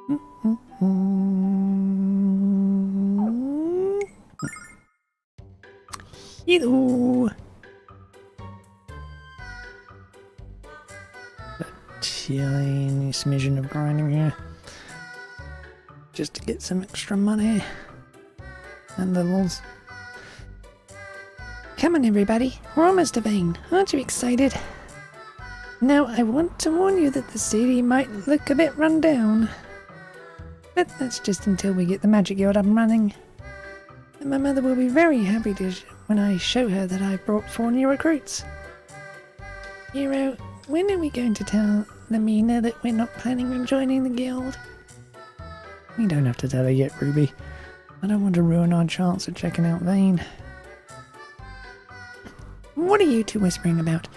Hello. A tiny smidgen of grinding here, just to get some extra money and levels. Come on everybody, we're almost to Vane. Aren't you excited? Now I want to warn you that the city might look a bit run down. But that's just until we get the Magic Guild up and running. And my mother will be very happy when I show her that I've brought 4 new recruits. Hero, when are we going to tell Lamina that we're not planning on joining the guild? We don't have to tell her yet, Ruby. I don't want to ruin our chance of checking out Vane. What are you two whispering about?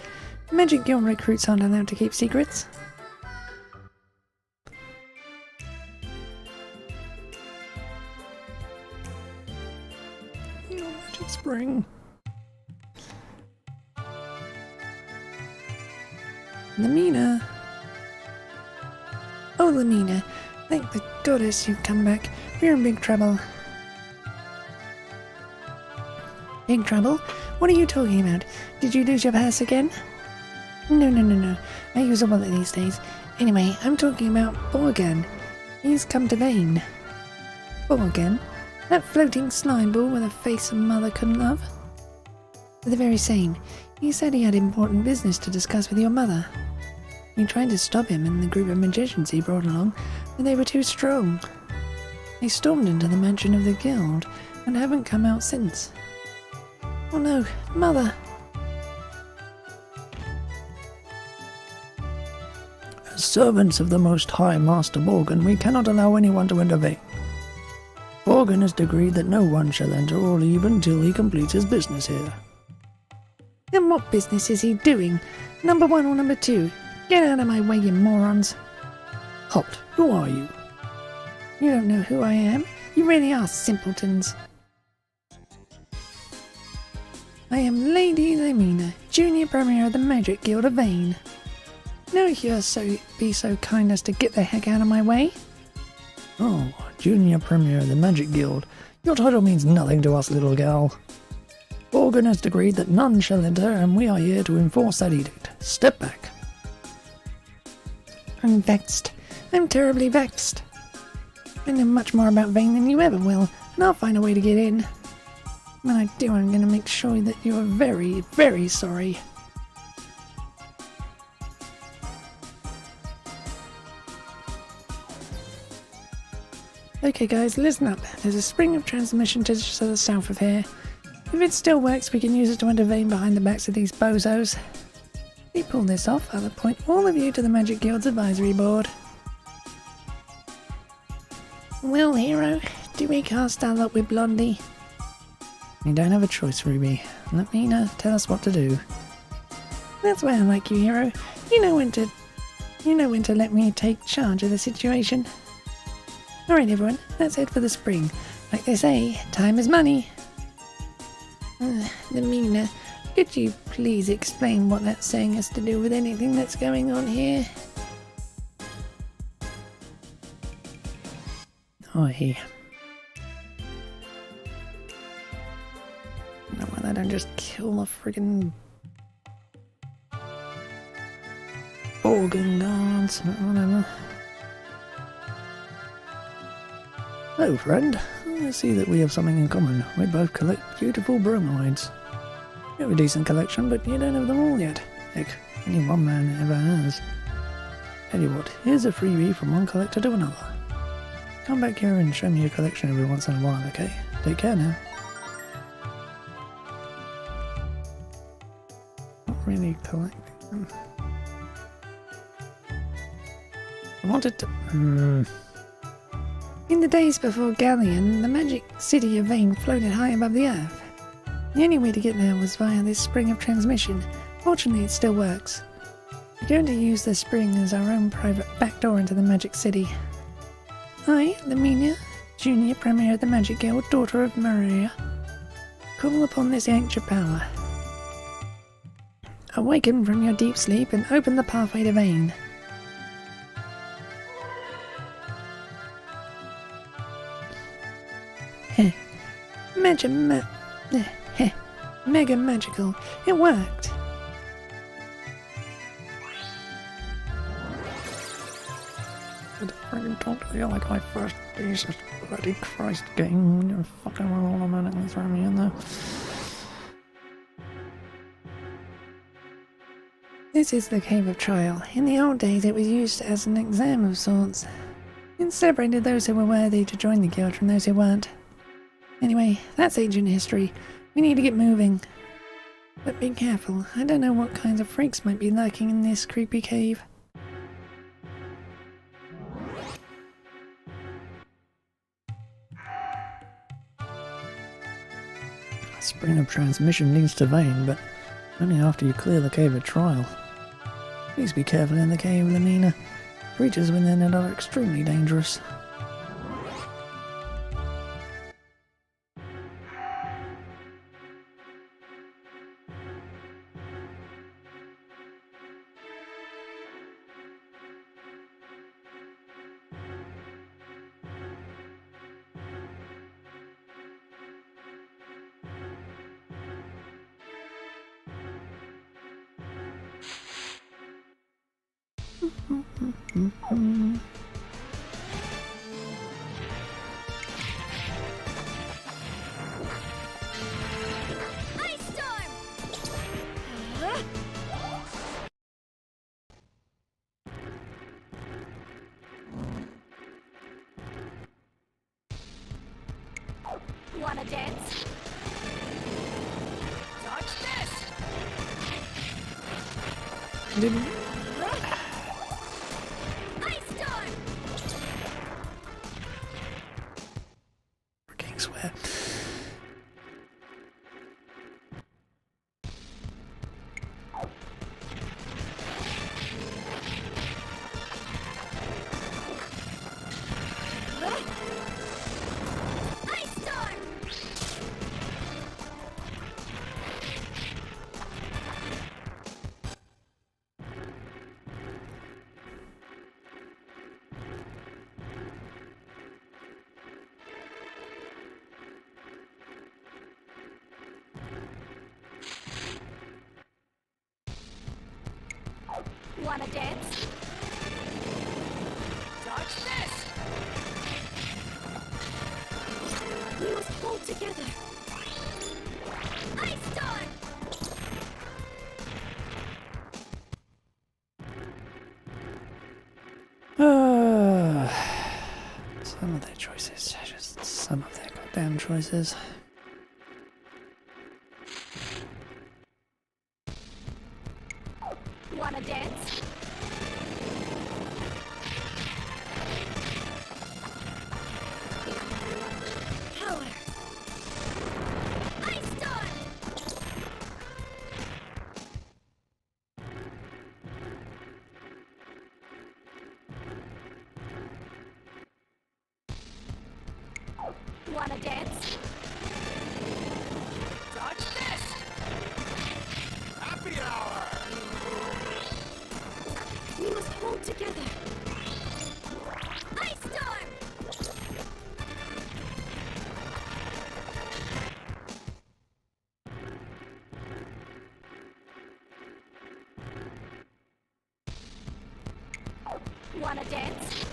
Magic Guild recruits aren't allowed to keep secrets. Oh, Magic Spring. Lamina. Oh, Lamina. Thank the goddess you've come back. We're in big trouble. Big trouble? What are you talking about? Did you lose your purse again? No. I use a wallet these days. Anyway, I'm talking about Borgan. He's come to Vane. Borgan? That floating slime ball with a face a mother couldn't love? The very same. He said he had important business to discuss with your mother. We tried to stop him and the group of magicians he brought along, but they were too strong. They stormed into the mansion of the guild and haven't come out since. Oh no, Mother! As servants of the Most High Master Borgan, we cannot allow anyone to enter Vane. Borgan has decreed that no one shall enter or leave until he completes his business here. Then what business is he doing? Number 1 or number 2? Get out of my way, you morons! Halt! Who are you? You don't know who I am? You really are simpletons. I am Lady Lamina, Junior Premier of the Magic Guild of Vane. No, you're be so kind as to get the heck out of my way. Oh, Junior Premier of the Magic Guild. Your title means nothing to us, little gal. Borgan has decreed that none shall enter, and we are here to enforce that edict. Step back. I'm vexed. I'm terribly vexed. I know much more about Vane than you ever will, and I'll find a way to get in. When I do, I'm going to make sure that you are very, very sorry. Okay guys, listen up. There's a spring of transmission to the south of here. If it still works, we can use it to enter Vane behind the backs of these bozos. If we pull this off, I'll appoint all of you to the Magic Guild's advisory board. Well, Hero, do we cast our lot with Blondie? You don't have a choice, Ruby. Let Mina tell us what to do. That's why I like you, Hero. You know when to let me take charge of the situation. Alright everyone, let's head for the spring. Like they say, time is money. Lamina, could you please explain what that saying has to do with anything that's going on here? Oi. No, why they don't just kill the friggin' Borgan guards, whatever. Hello, friend. I see that we have something in common. We both collect beautiful bromides. You have a decent collection, but you don't have them all yet. Heck, only one man ever has. Tell you what, here's a freebie from one collector to another. Come back here and show me your collection every once in a while, okay? Take care now. Not really collecting them. I wanted to... In the days before Galleon, the magic city of Vane floated high above the earth. The only way to get there was via this spring of transmission. Fortunately, it still works. We're going to use the spring as our own private backdoor into the magic city. I, Lamina, Junior Premier of the Magic Guild, daughter of Maria, call upon this ancient power. Awaken from your deep sleep and open the pathway to Vane. Mega magical. It worked. I freaking talk to you like I first Jesus bloody Christ game when you're fucking automatically throwing me in there. This is the Cave of Trial. In the old days it was used as an exam of sorts. It separated those who were worthy to join the guild from those who weren't. Anyway, that's ancient history. We need to get moving. But be careful, I don't know what kinds of freaks might be lurking in this creepy cave. Spring of transmission leads to vein, but only after you clear the Cave of Trial. Please be careful in the Cave of Lamina. Creatures within it are extremely dangerous. Wanna dance? Touch this! Didn't... Ice storm! Freaking swear. Ice storm! Wanna dance? Touch this! We must hold together. Ice storm! Some of their choices, just some of their goddamn choices. Wanna dance? Power! Ice storm! Wanna dance? Touch this! Happy hour! We must hold together. Ice storm! Wanna dance?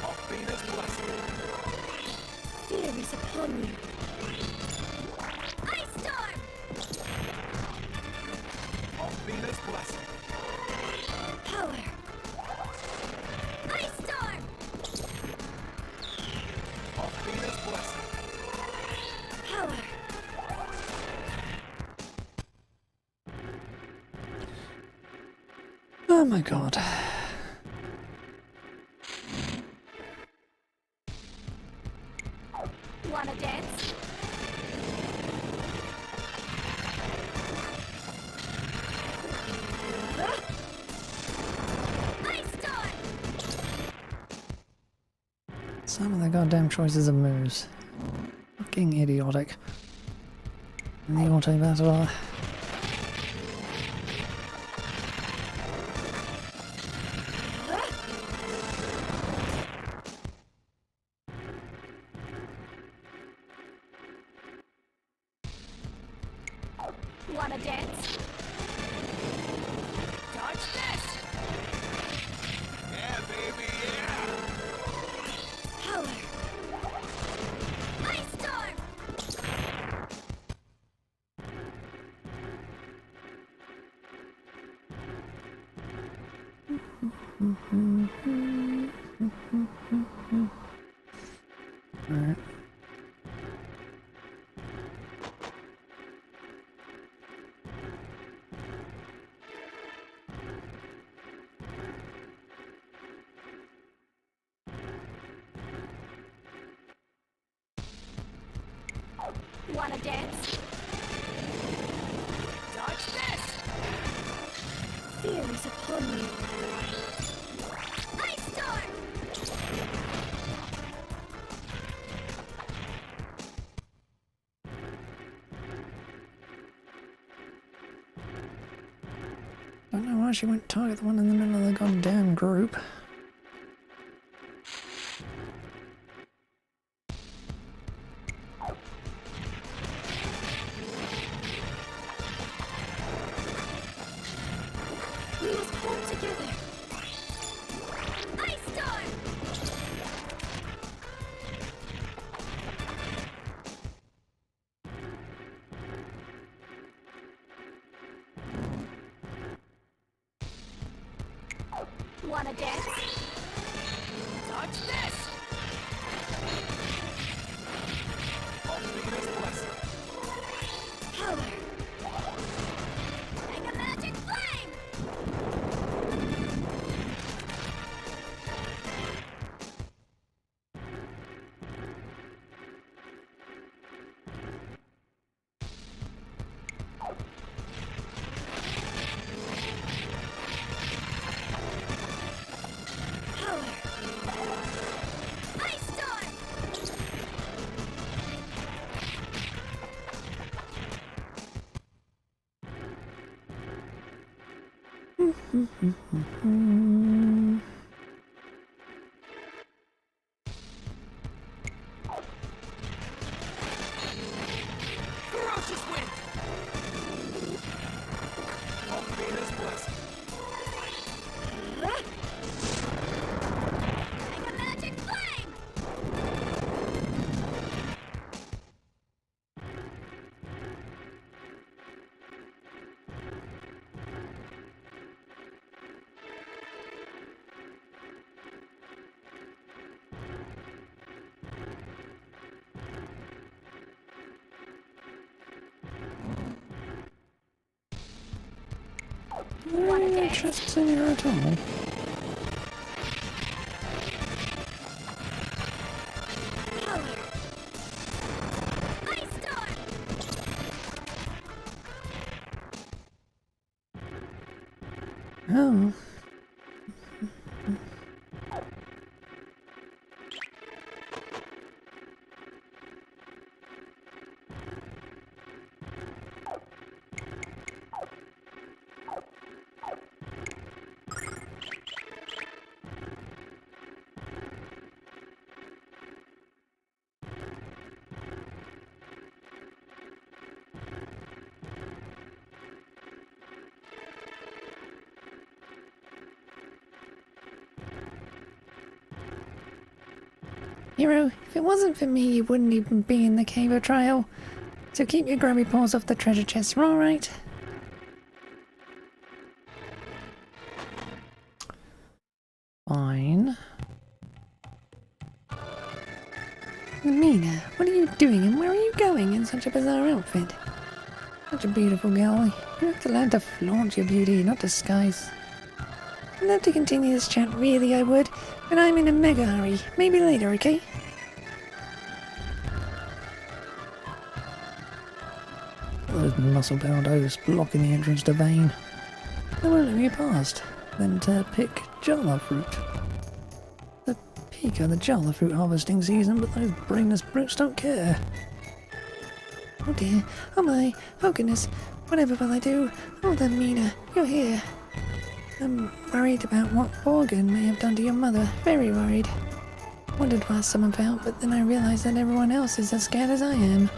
Of Venus blessing. Fear is upon you. Ice storm! Of Venus blessing. Power! Ice storm! Of Venus blessing. Power! Oh my god. Wanna dance? Ice storm! Some of the goddamn choices of moves. Fucking idiotic. And the auto battle. Wanna dance? Dodge this! Yeah, baby, yeah! Power! Ice storm! Alright. Wanna dance? Dodge this! Fear is upon you. Ice storm! Don't know why she won't target the one in the middle of the goddamn group. We must hold together. Ice storm! Wanna dance? Dodge this! Of Venus blessing. Power! Like a magic flame! Power! Ice storm! Ferocious wind. Of Venus blessing. Like a magic flame! No interest in her at all. Power! Ice storm! Oh. Hero, if it wasn't for me, you wouldn't even be in the cave trial. So keep your grubby paws off the treasure chest, alright? Fine. Mina, what are you doing and where are you going in such a bizarre outfit? Such a beautiful girl. You have to learn to flaunt your beauty, not disguise. I'd love to continue this chat, really I would, but I'm in a mega hurry. Maybe later, okay? Those muscle-bound oafs blocking the entrance to Vane. They won't let me past. Then to pick Jala fruit. The peak of the Jala fruit harvesting season, but those brainless brutes don't care. Oh dear, oh my, oh goodness, whatever will I do? Oh then Mina, you're here. I'm worried about what Borgen may have done to your mother, very worried. Wanted to ask someone for help, but then I realized that everyone else is as scared as I am.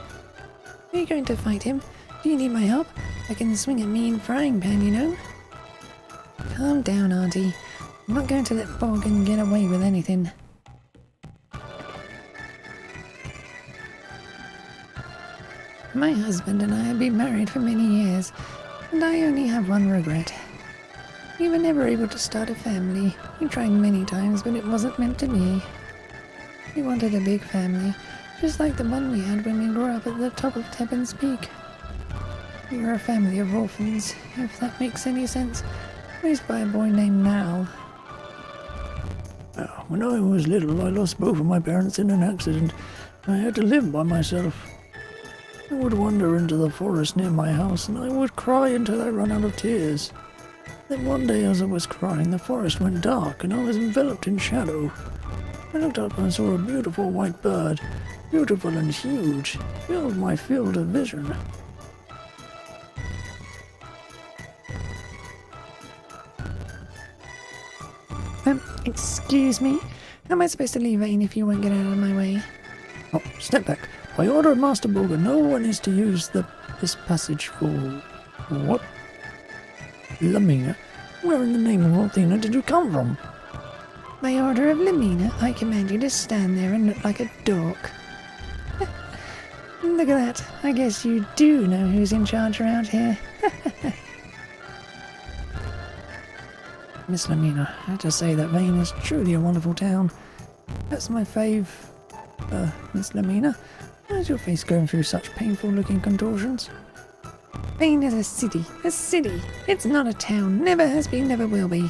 Are you going to fight him? Do Do you need my help? I can swing a mean frying pan, you know. Calm down, Auntie. I'm not going to let Borgin get away with anything. My husband and I have been married for many years, and I only have one regret. We were never able to start a family. We tried many times, but it wasn't meant to be. We wanted a big family, just like the one we had when we grew up at the top of Tebben's Peak. We were a family of orphans, if that makes any sense, raised by a boy named Nal. When I was little, I lost both of my parents in an accident. I had to live by myself. I would wander into the forest near my house, and I would cry until I ran out of tears. Then one day, as I was crying, the forest went dark, and I was enveloped in shadow. I looked up and saw a beautiful white bird, beautiful and huge, filled my field of vision. Excuse me? How am I supposed to leave Vane if you won't get out of my way? Oh, step back. By order of Master Borgin, no one is to use this passage for... what? Lamina? Where in the name of Althena did you come from? By order of Lamina, I command you to stand there and look like a dork. Look at that. I guess you do know who's in charge around here. Miss Lamina, I have to say that Vane is truly a wonderful town. That's my fave. Miss Lamina, why is your face going through such painful-looking contortions? Vane is a city. A city. It's not a town. Never has been, never will be.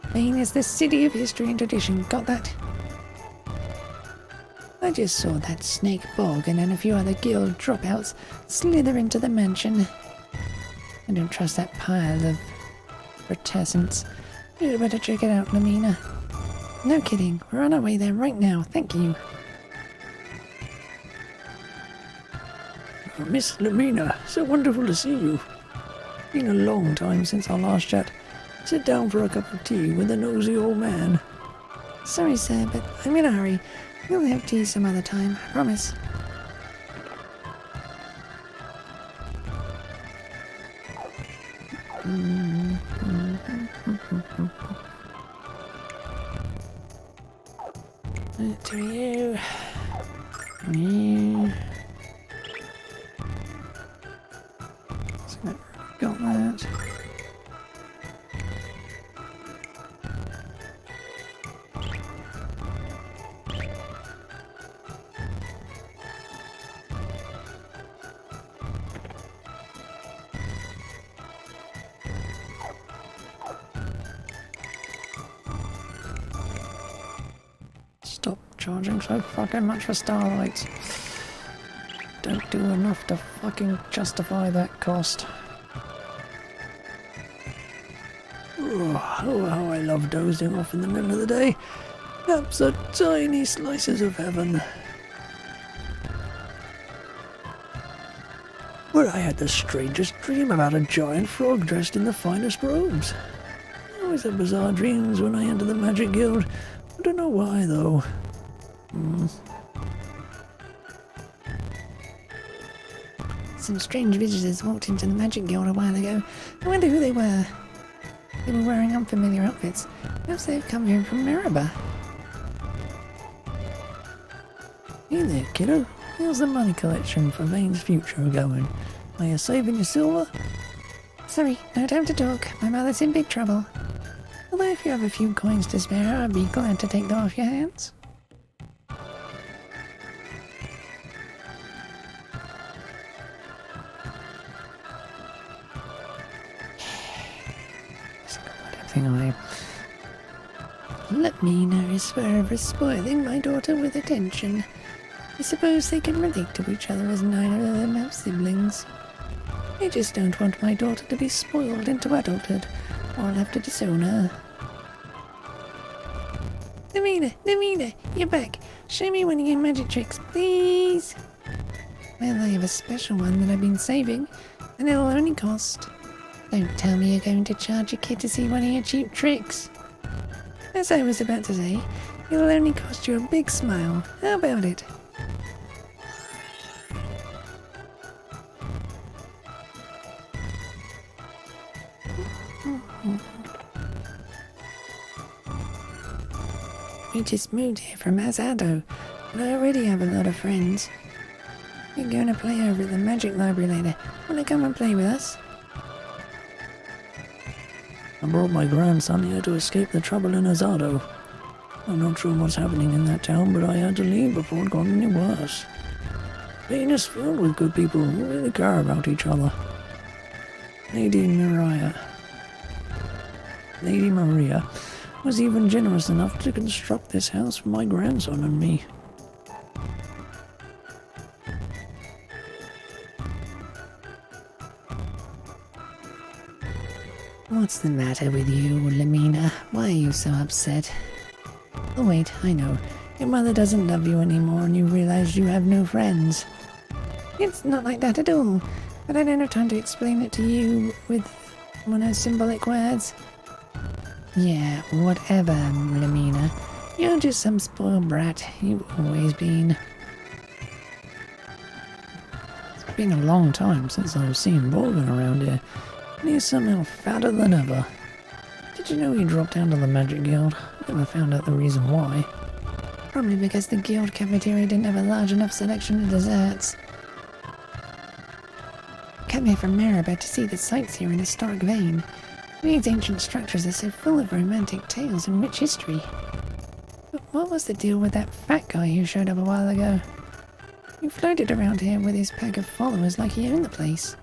Vane is the city of history and tradition. Got that? I just saw that snake Borgin and a few other guild dropouts slither into the mansion. I don't trust that pile of reticence. You'd better check it out, Lamina. No kidding. We're on our way there right now. Thank you. Miss Lamina, so wonderful to see you. Been a long time since our last chat. Sit down for a cup of tea with a nosy old man. Sorry, sir, but I'm in a hurry. We'll have tea some other time, I promise. To you. You. Got that. Stop charging so fucking much for starlights. Don't do enough to fucking justify that cost. Oh, how I love dozing off in the middle of the day. Naps are tiny slices of heaven. Where I had the strangest dream about a giant frog dressed in the finest robes. I always have bizarre dreams when I enter the Magic Guild. I don't know why, though. Some strange visitors walked into the Magic Guild a while ago. I wonder who they were. They were wearing unfamiliar outfits. Perhaps they've come here from Meribah. Hey there, kiddo. How's the money collection for Vane's future going? Are you saving your silver? Sorry, no time to talk. My mother's in big trouble. Although if you have a few coins to spare, I'd be glad to take them off your hands. Lamina is forever spoiling my daughter with attention. I suppose they can relate to each other as neither of them have siblings. I just don't want my daughter to be spoiled into adulthood, or I'll have to disown her. Lamina, you're back. Show me one of your magic tricks, please. Well, I have a special one that I've been saving, and it'll only cost... Don't tell me you're going to charge a kid to see one of your cheap tricks. As I was about to say, it'll only cost you a big smile. How about it? We just moved here from Azado, and I already have a lot of friends. We're going to play over at the Magic Library later. Want to come and play with us? I brought my grandson here to escape the trouble in Azado. I'm not sure what's happening in that town, but I had to leave before it got any worse. Spain is filled with good people who really care about each other. Lady Maria was even generous enough to construct this house for my grandson and me. What's the matter with you, Lamina? Why are you so upset? Oh wait, I know. Your mother doesn't love you anymore and you realize you have no friends. It's not like that at all, but I don't have time to explain it to you with one of those symbolic words. Yeah, whatever, Lamina. You're just some spoiled brat. You've always been. It's been a long time since I've seen Morgan around here. And he's somehow fatter than ever. Did you know he dropped out of the Magic Guild? Never found out the reason why. Probably because the guild cafeteria didn't have a large enough selection of desserts. Came here from Maribor to see the sights here in historic vein. These ancient structures are so full of romantic tales and rich history. But what was the deal with that fat guy who showed up a while ago? He floated around here with his pack of followers like he owned the place.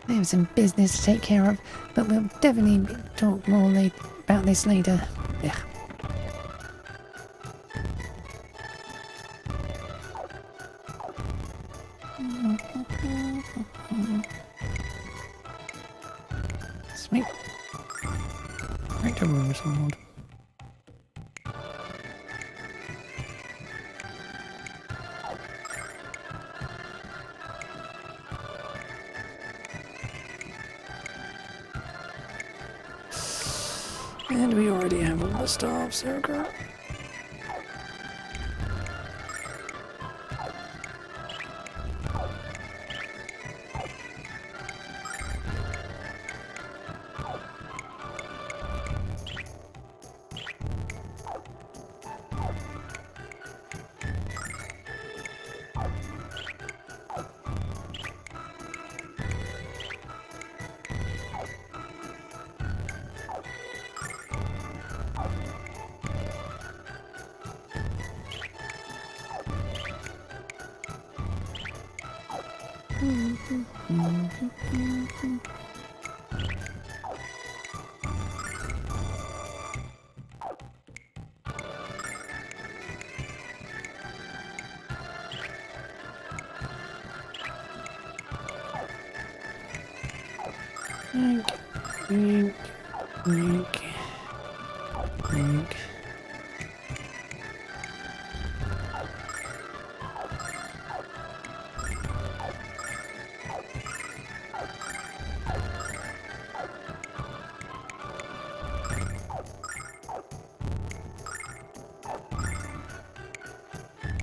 I have some business to take care of, but we'll definitely talk more about this later. Ugh. Sweet. Right to room sword. And we already have all the stuff, Circle. Blink, blink, blink.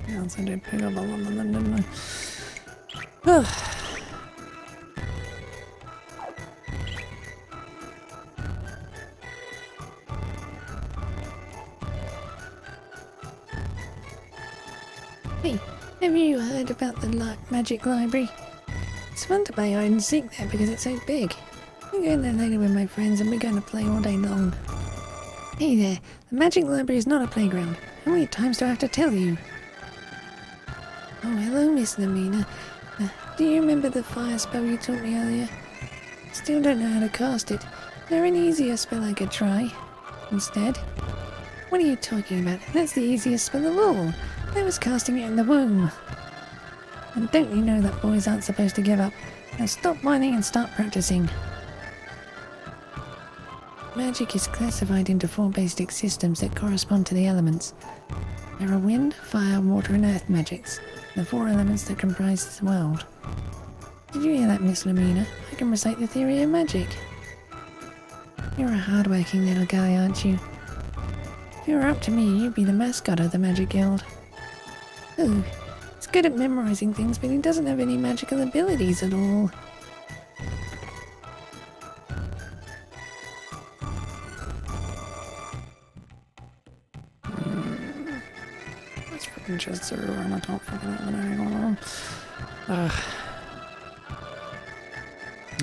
Yeah, so I did pick up a lot of them, didn't I? Hey, have you heard about the Magic Library? It's fun to play hide and seek there because it's so big. I'm going there later with my friends and we're going to play all day long. Hey there, the Magic Library is not a playground. How many times do I have to tell you? Oh, hello, Miss Lamina. Do you remember the fire spell you taught me earlier? Still don't know how to cast it. Is there any easier spell I could try instead? What are you talking about? That's the easiest spell of all. I was casting it in the womb. And don't you know that boys aren't supposed to give up? Now stop whining and start practicing. Magic is classified into 4 basic systems that correspond to the elements. There are wind, fire, water and earth magics, the 4 elements that comprise this world. Did you hear that, Miss Lamina? I can recite the theory of magic. You're a hard-working little guy, aren't you? If you were up to me, you'd be the mascot of the Magic Guild. Oh, he's good at memorizing things, but he doesn't have any magical abilities at all. many chests are around? I can't fucking have it anymore. Ugh.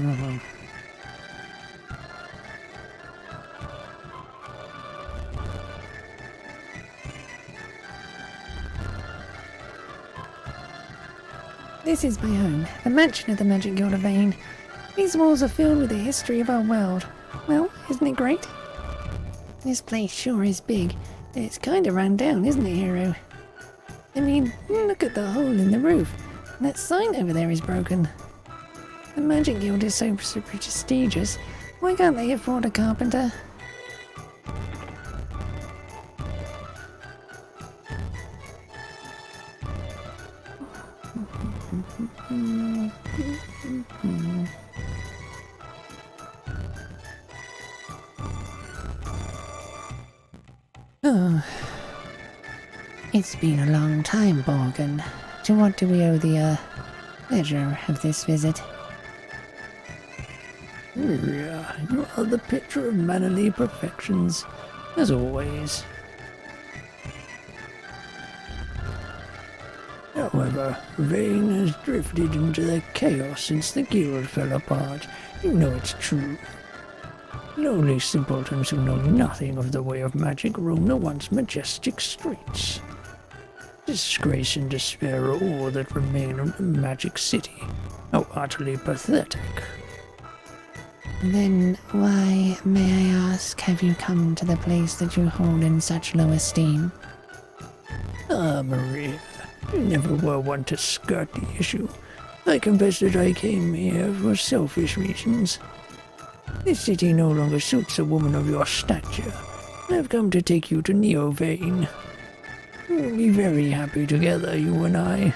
Uh-huh. This is my home, the mansion of the Magic Guild of Vane. These walls are filled with the history of our world. Well, isn't it great? This place sure is big. It's kinda run down, isn't it, Hero? I mean, look at the hole in the roof. That sign over there is broken. The Magic Guild is so prestigious. Why can't they afford a carpenter? Oh. It's been a long time, Borgin. To what do we owe the, pleasure of this visit? Yeah, you are the picture of mannerly perfections, as always. However, Vane has drifted into the chaos since the guild fell apart. You know it's true. Lonely simpletons who know nothing of the way of magic roam the once majestic streets. Disgrace and despair are all that remain of the magic city. How utterly pathetic. Then why, may I ask, have you come to the place that you hold in such low esteem? Ah, Maria, you never were one to skirt the issue. I confess that I came here for selfish reasons. This city no longer suits a woman of your stature. I've come to take you to Neo Vane. We'll be very happy together, you and I.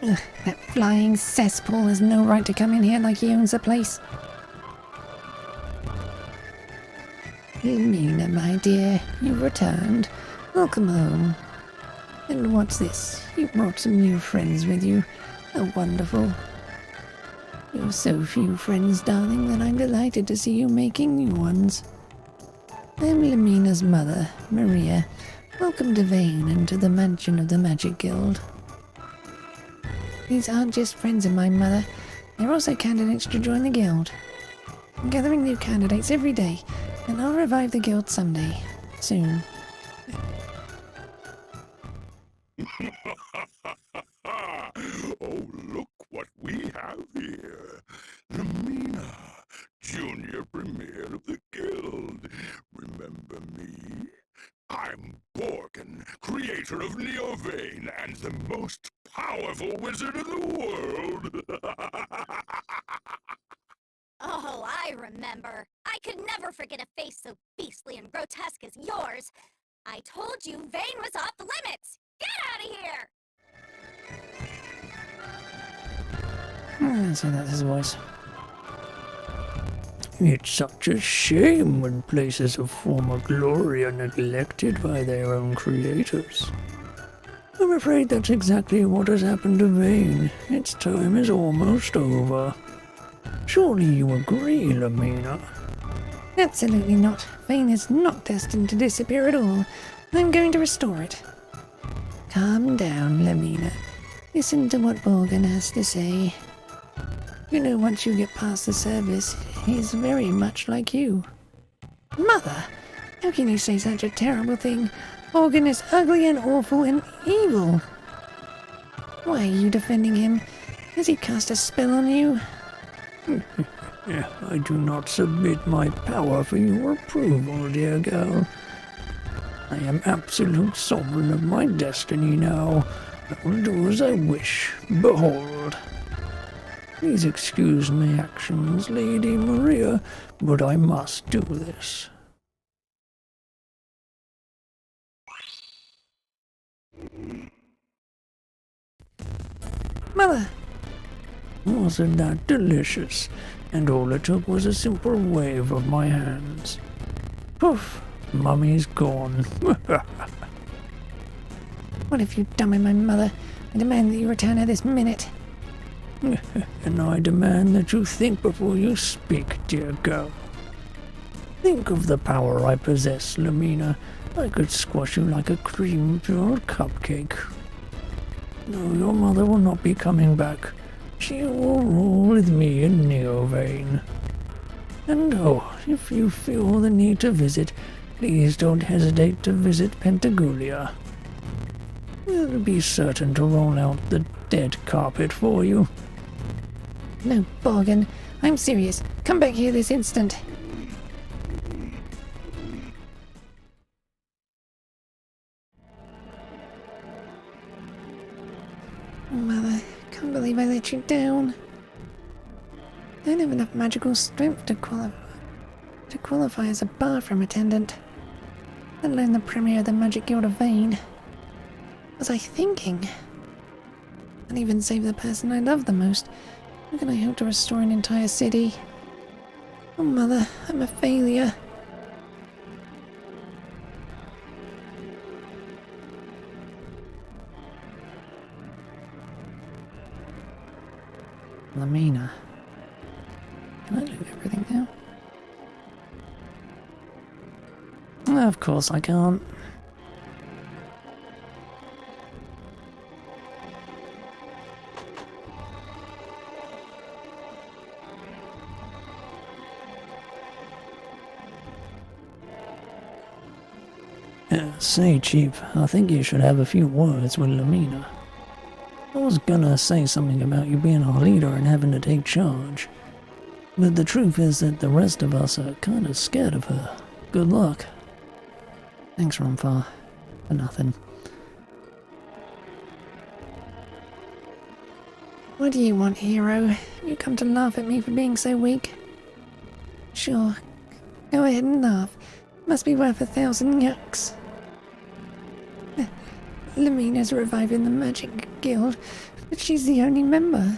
Ugh, that flying cesspool has no right to come in here like he owns the place. Lumina, my dear, you've returned. Welcome home. And what's this? You brought some new friends with you. How wonderful. You've so few friends, darling, that I'm delighted to see you making new ones. I'm Lumina's mother, Maria. Welcome to Vane and to the mansion of the Magic Guild. These aren't just friends of mine, Mother. They're also candidates to join the guild. I'm gathering new candidates every day, and I'll revive the guild someday. Soon. Oh, look what we have here. Lumina, Junior Premier of the Guild. Remember me? I'm Borgin, creator of Neo Vane and the most powerful wizard in the world. Oh, I remember. I could never forget a face so beastly and grotesque as yours. I told you Vane was off the limits. Get out of here! So that's his voice. It's such a shame when places of former glory are neglected by their own creators. I'm afraid that's exactly what has happened to Vane. Its time is almost over. Surely you agree, Lumina? Absolutely not. Vane is not destined to disappear at all. I'm going to restore it. Calm down, Lumina. Listen to what Borgin has to say. You know, once you get past the service, he's very much like you. Mother! How can you say such a terrible thing? Borgin is ugly and awful and evil. Why are you defending him? Has he cast a spell on you? I do not submit my power for your approval, dear girl. I am absolute sovereign of my destiny now. I will do as I wish. Behold. Please excuse my actions, Lady Maria, but I must do this. Mother! Wasn't that delicious? And all it took was a simple wave of my hands. Poof! Mummy's gone. What have you done with my mother? I demand that you return her this minute. And I demand that you think before you speak, dear girl. Think of the power I possess, Lumina. I could squash you like a cream-filled cupcake. No, your mother will not be coming back. She will rule with me in Neovane. And oh, if you feel the need to visit, please don't hesitate to visit Pentagulia. We'll be certain to roll out the dead carpet for you. No, Borgin. I'm serious. Come back here this instant. Mother, can't believe I let you down. I don't have enough magical strength to qualify as a bathroom attendant, let alone the premier of the Magic Guild of Vane. What was I thinking? Can't even save the person I love the most. How can I hope to restore an entire city? Oh, Mother, I'm a failure. Lamina. Can I do everything now? Of course I can't. Say, Chief, I think you should have a few words with Lamina. I was gonna say something about you being our leader and having to take charge. But the truth is that the rest of us are kinda scared of her. Good luck. Thanks, Rumfar. For nothing. What do you want, hero? You come to laugh at me for being so weak? Sure. Go ahead and laugh. Must be worth 1,000 yucks. Lamina's reviving the Magic Guild, but she's the only member.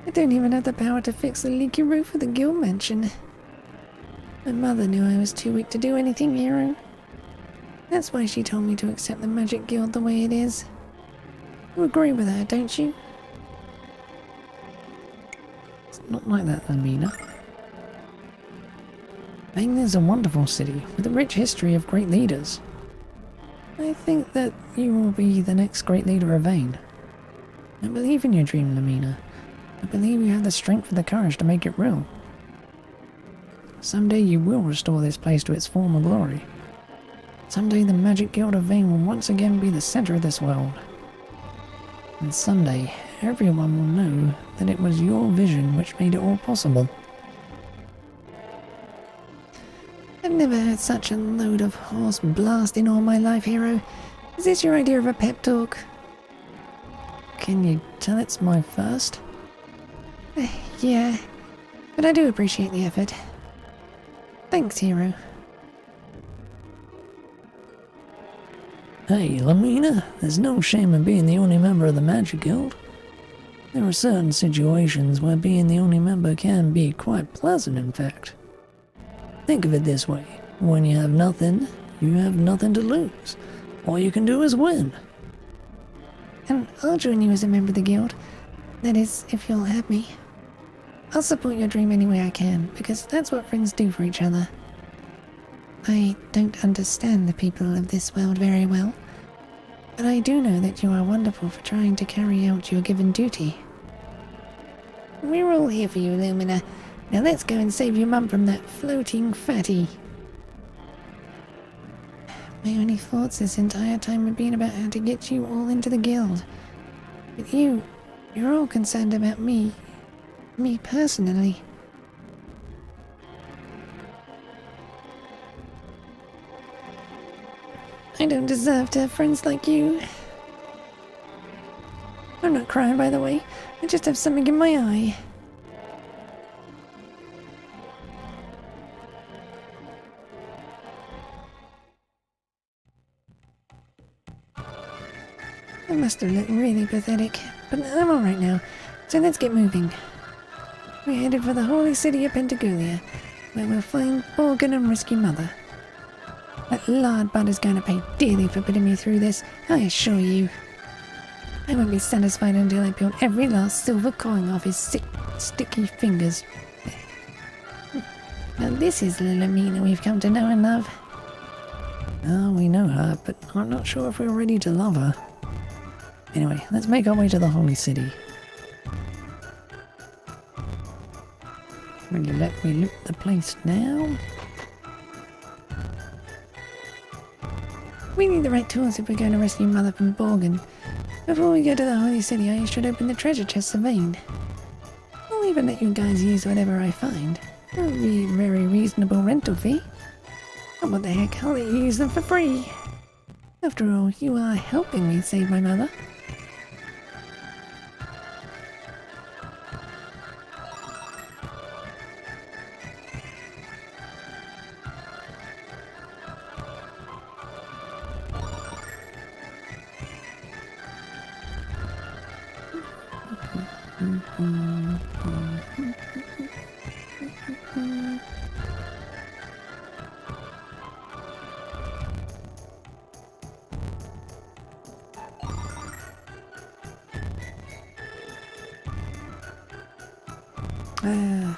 I don't even have the power to fix the leaky roof of the guild mansion. My mother knew I was too weak to do anything, hero. That's why she told me to accept the Magic Guild the way it is. You agree with her, don't you? It's not like that, Lamina. Vane is a wonderful city with a rich history of great leaders. I think that you will be the next great leader of Vane. I believe in your dream, Lamina. I believe you have the strength and the courage to make it real. Someday you will restore this place to its former glory. Someday the Magic Guild of Vane will once again be the center of this world. And someday everyone will know that it was your vision which made it all possible. I've never heard such a load of horse blast in all my life, hero. Is this your idea of a pep talk? Can you tell it's my first? Yeah, but I do appreciate the effort. Thanks, hero. Hey, Lamina, there's no shame in being the only member of the Magic Guild. There are certain situations where being the only member can be quite pleasant, in fact. Think of it this way. When you have nothing to lose. All you can do is win. And I'll join you as a member of the guild. That is, if you'll have me. I'll support your dream any way I can, because that's what friends do for each other. I don't understand the people of this world very well, but I do know that you are wonderful for trying to carry out your given duty. We're all here for you, Lumina. Now let's go and save your mum from that floating fatty. My only thoughts this entire time have been about how to get you all into the guild. But you're all concerned about me personally. I don't deserve to have friends like you. I'm not crying, by the way. I just have something in my eye. I must have looked really pathetic, but I'm alright now, so let's get moving. We're headed for the holy city of Pentagulia, where we'll find Borgin and rescue Mother. That lard bud is going to pay dearly for putting me through this, I assure you. I won't be satisfied until I peel every last silver coin off his sick, sticky fingers. Now this is the Lamina we've come to know and love. Oh, we know her, but I'm not sure if we're ready to love her. Anyway, let's make our way to the Holy City. Will you let me loot the place now? We need the right tools if we're going to rescue Mother from Borgin. Before we go to the Holy City, I should open the treasure chest of Vane. I'll even let you guys use whatever I find. That'll be a very reasonable rental fee. And what the heck, I'll let you use them for free. After all, you are helping me save my mother.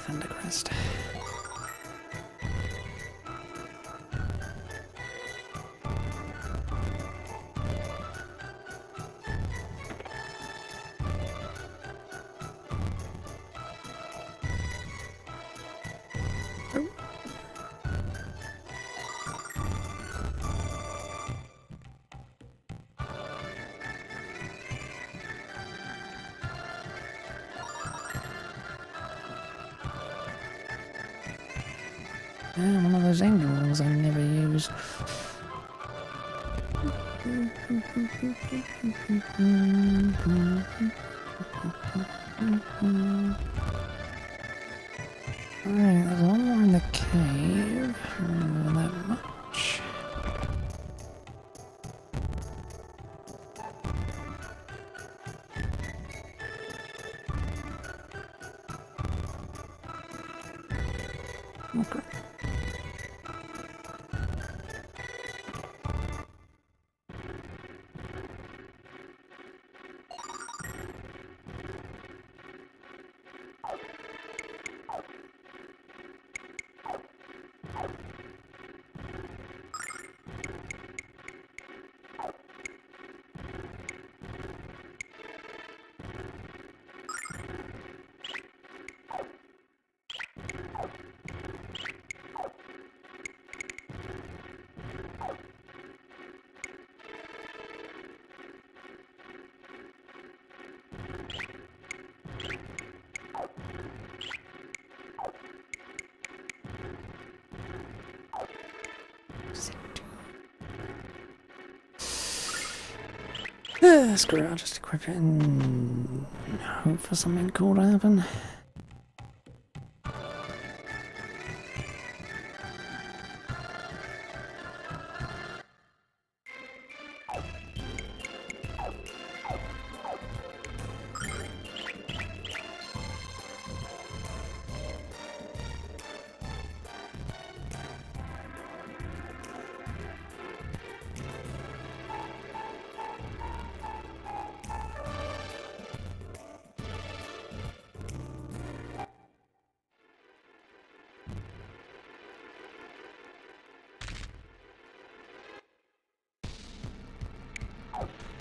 Thundercrest. One of those angel ones I never use. Alright, there's one more in the cave. I don't know that much. Okay. Screw it, I'll just equip it and hope for something cool to happen.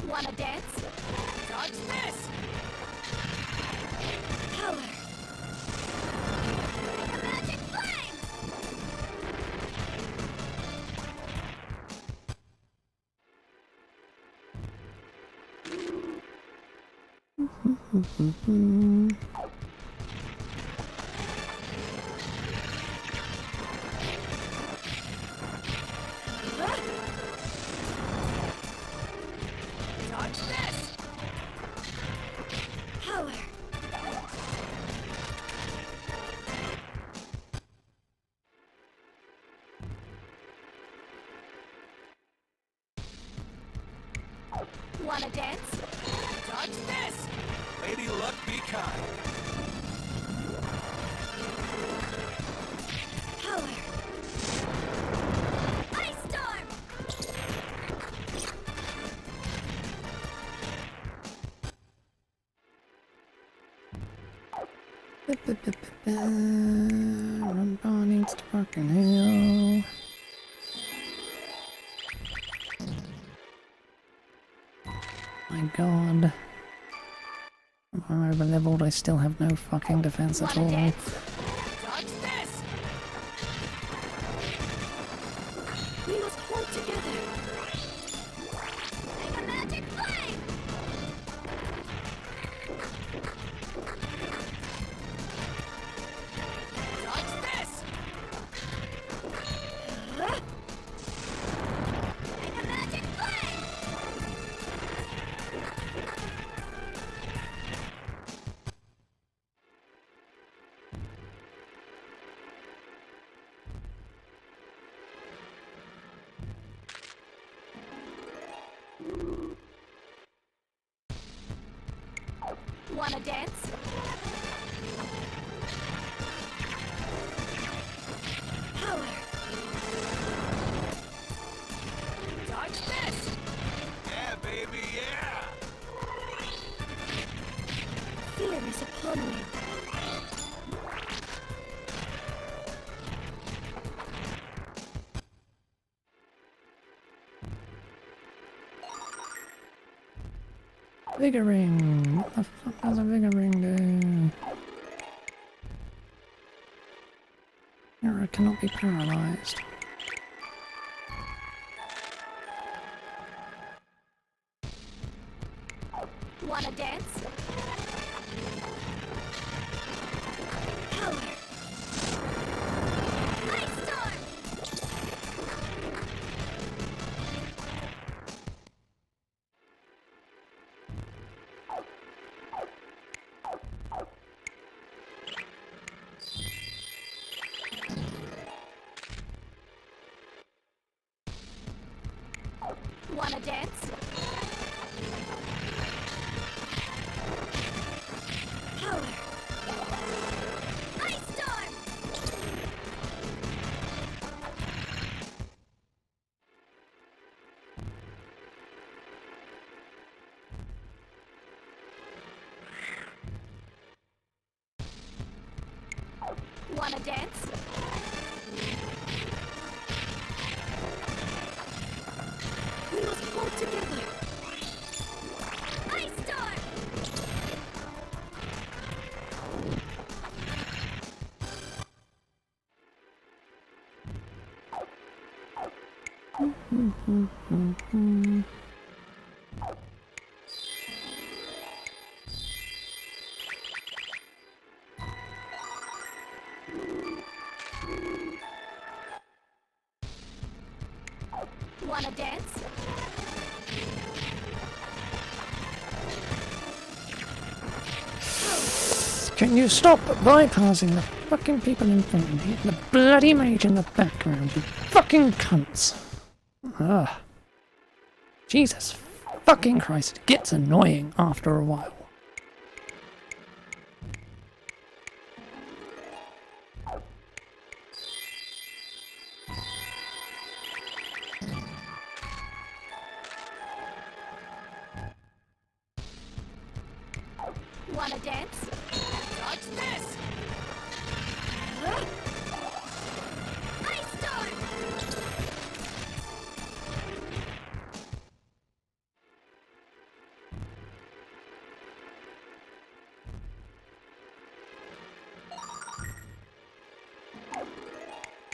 Wanna dance? Dodge this! Power! Magic flame! Dodge this! Power! Wanna dance? Dodge this! Lady Luck, be kind. Power! Ice storm! Run on needs to fucking hell. My god. I'm over leveled, I still have no fucking defense at all. Dodge this! We must hold together. Make a magic flame! Dodge this! Make a magic flame! Wanna dance? Power! Dodge this! Yeah, baby, yeah! Fear is upon me. Vigor ring! What the fuck does a vigor ring do? Mirror cannot be paralyzed. Wanna dance? Power! Ice storm! Wanna dance? Power! Ice storm! Wanna dance? We must hold together. Ice storm! Wanna dance? Can you stop bypassing the fucking people in front of me and the bloody mage in the background, you fucking cunts? Ugh. Jesus fucking Christ, it gets annoying after a while. Wanna dance? Dodge this! Ice storm!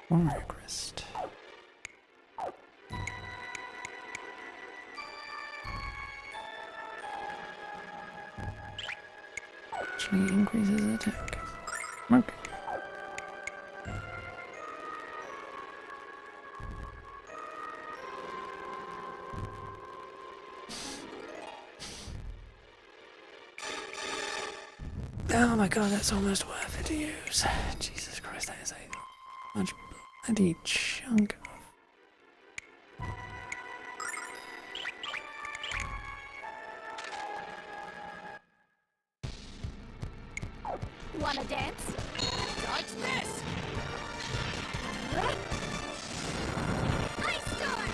Warrior Crest. Actually increases attack. Okay. Oh my god, that's almost worth it to use. Jesus Christ, that is a much bloody chunk of... Wanna dance? Dodge this! Ice storm!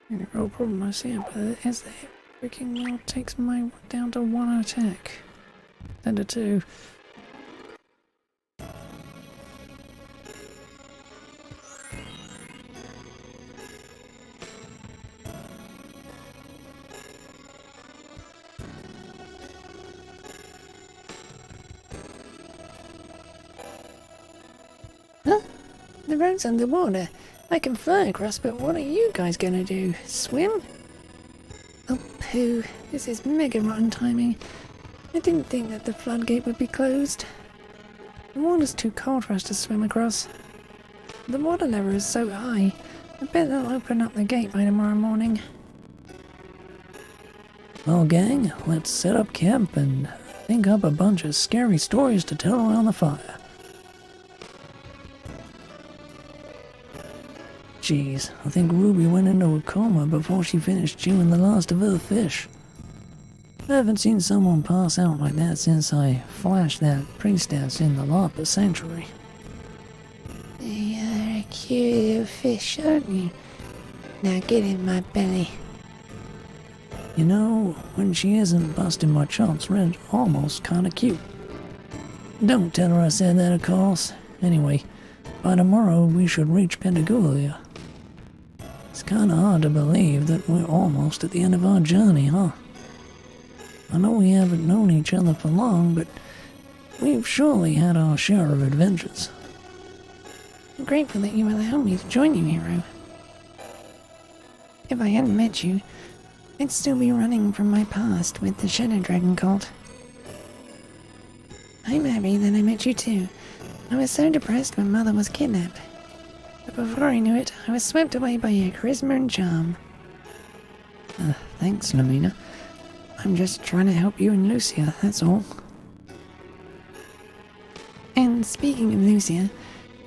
The real problem I see about it is that it freaking well takes my down to one attack. Then to two. The road's underwater. I can fly across, but what are you guys gonna do? Swim? Oh, pooh. This is mega rotten timing. I didn't think that the floodgate would be closed. The water's too cold for us to swim across. The water level is so high. I bet they'll open up the gate by tomorrow morning. Well, gang, let's set up camp and think up a bunch of scary stories to tell around the fire. Jeez, I think Ruby went into a coma before she finished chewing the last of her fish. I haven't seen someone pass out like that since I flashed that priestess in the Lapa Sanctuary. You're a cute little fish, aren't you? Now get in my belly. You know, when she isn't busting my chops, Red's almost kinda cute. Don't tell her I said that, of course. Anyway, by tomorrow we should reach Pentagulia. It's kinda hard to believe that we're almost at the end of our journey, huh? I know we haven't known each other for long, but we've surely had our share of adventures. I'm grateful that you allowed me to join you, Hero. If I hadn't met you, I'd still be running from my past with the Shadow Dragon cult. I'm happy that I met you too. I was so depressed when Mother was kidnapped. But before I knew it, I was swept away by your charisma and charm. Thanks, Lamina. I'm just trying to help you and Lucia, that's all. And speaking of Lucia,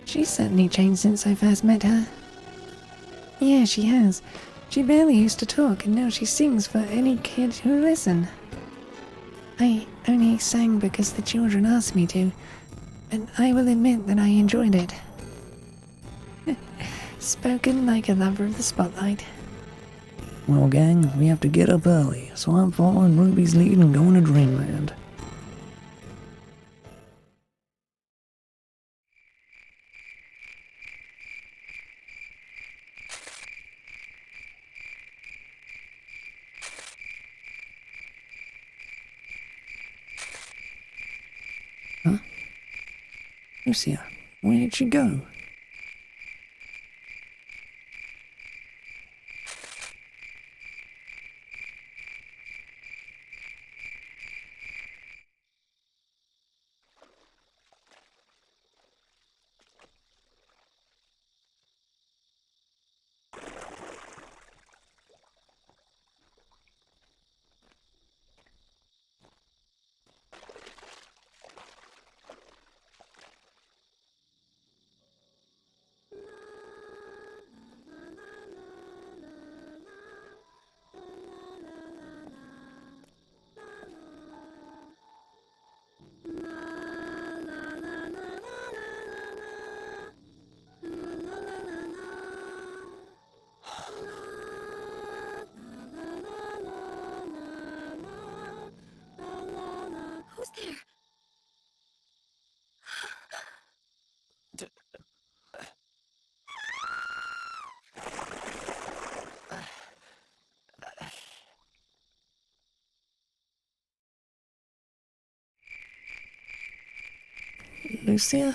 she's certainly changed since I first met her. Yeah, she has. She barely used to talk, and now she sings for any kid who'll listen. I only sang because the children asked me to, and I will admit that I enjoyed it. Spoken like a lover of the spotlight. Well, gang, we have to get up early, so I'm following Ruby's lead and going to Dreamland. Huh? Lucia, where did she go? Who's there? Lucia?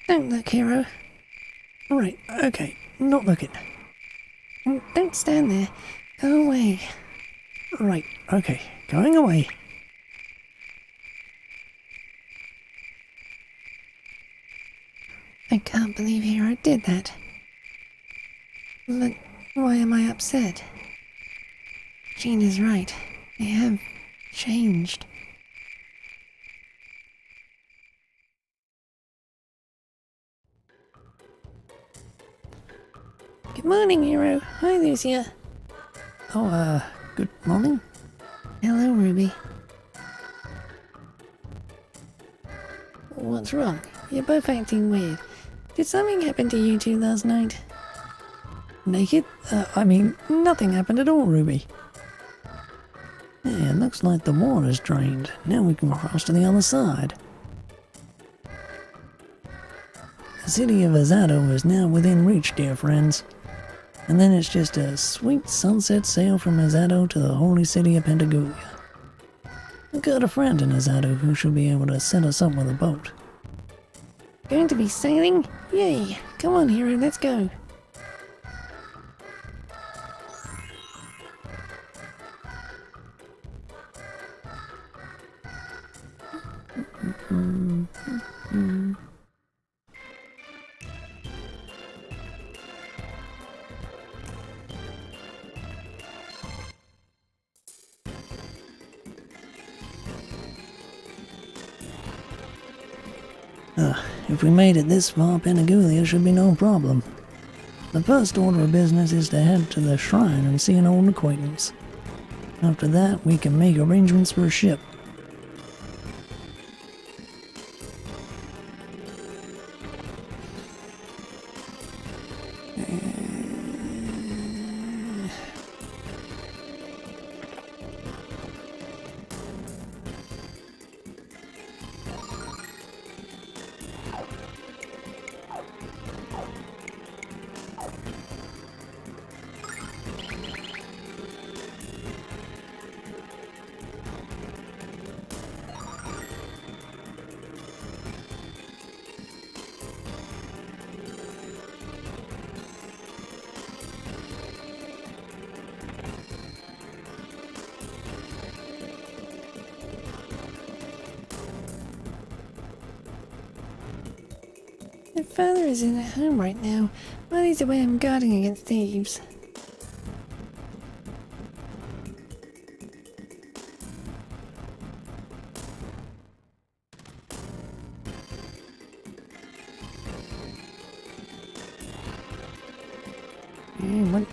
Don't look, Hero. Right, okay, not looking. Don't stand there. Go away. Right, okay, going away. I can't believe Hero did that. But why am I upset? Gina's right. They have changed. Good morning, Hero. Hi, Lucia. Oh, good morning. Hello, Ruby. What's wrong? You're both acting weird. Did something happen to you two last night? Naked? I mean, nothing happened at all, Ruby. Yeah, it looks like the water's drained. Now we can cross to the other side. The city of Azado is now within reach, dear friends. And then it's just a sweet sunset sail from Azado to the holy city of Pentagulia. I've got a friend in Azado who should be able to set us up with a boat. Going to be sailing? Yay! Come on, hero, let's go. If we made it this far, Pentagulia should be no problem. The first order of business is to head to the shrine and see an old acquaintance. After that, we can make arrangements for a ship. My father isn't at home right now. While he's away, I'm guarding against thieves. What?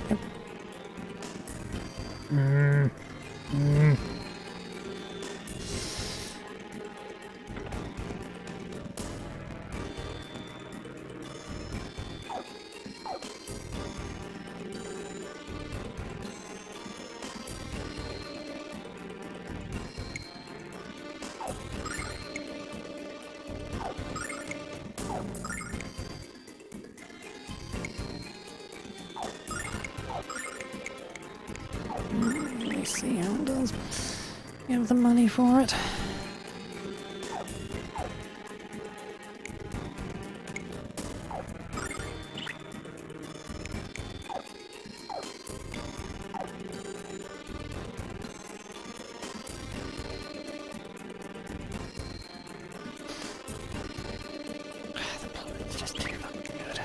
Let's see how it does. You have the money for it. The plumbing's just too fucking good.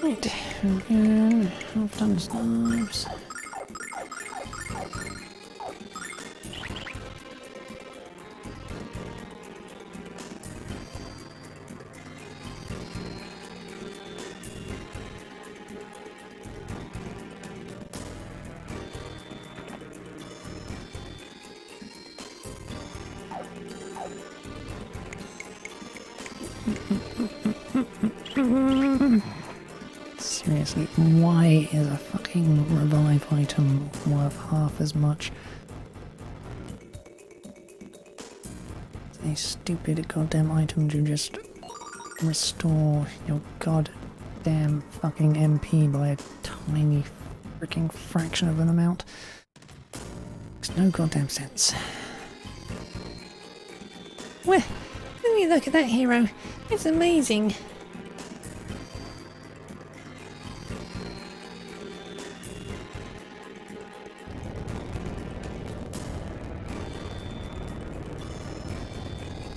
Right, again, I've done knives. Seriously, why is a fucking revive item worth half as much? It's a stupid goddamn item to just restore your goddamn fucking MP by a tiny freaking fraction of an amount. Makes no goddamn sense. Well, let me look at that hero. It's amazing.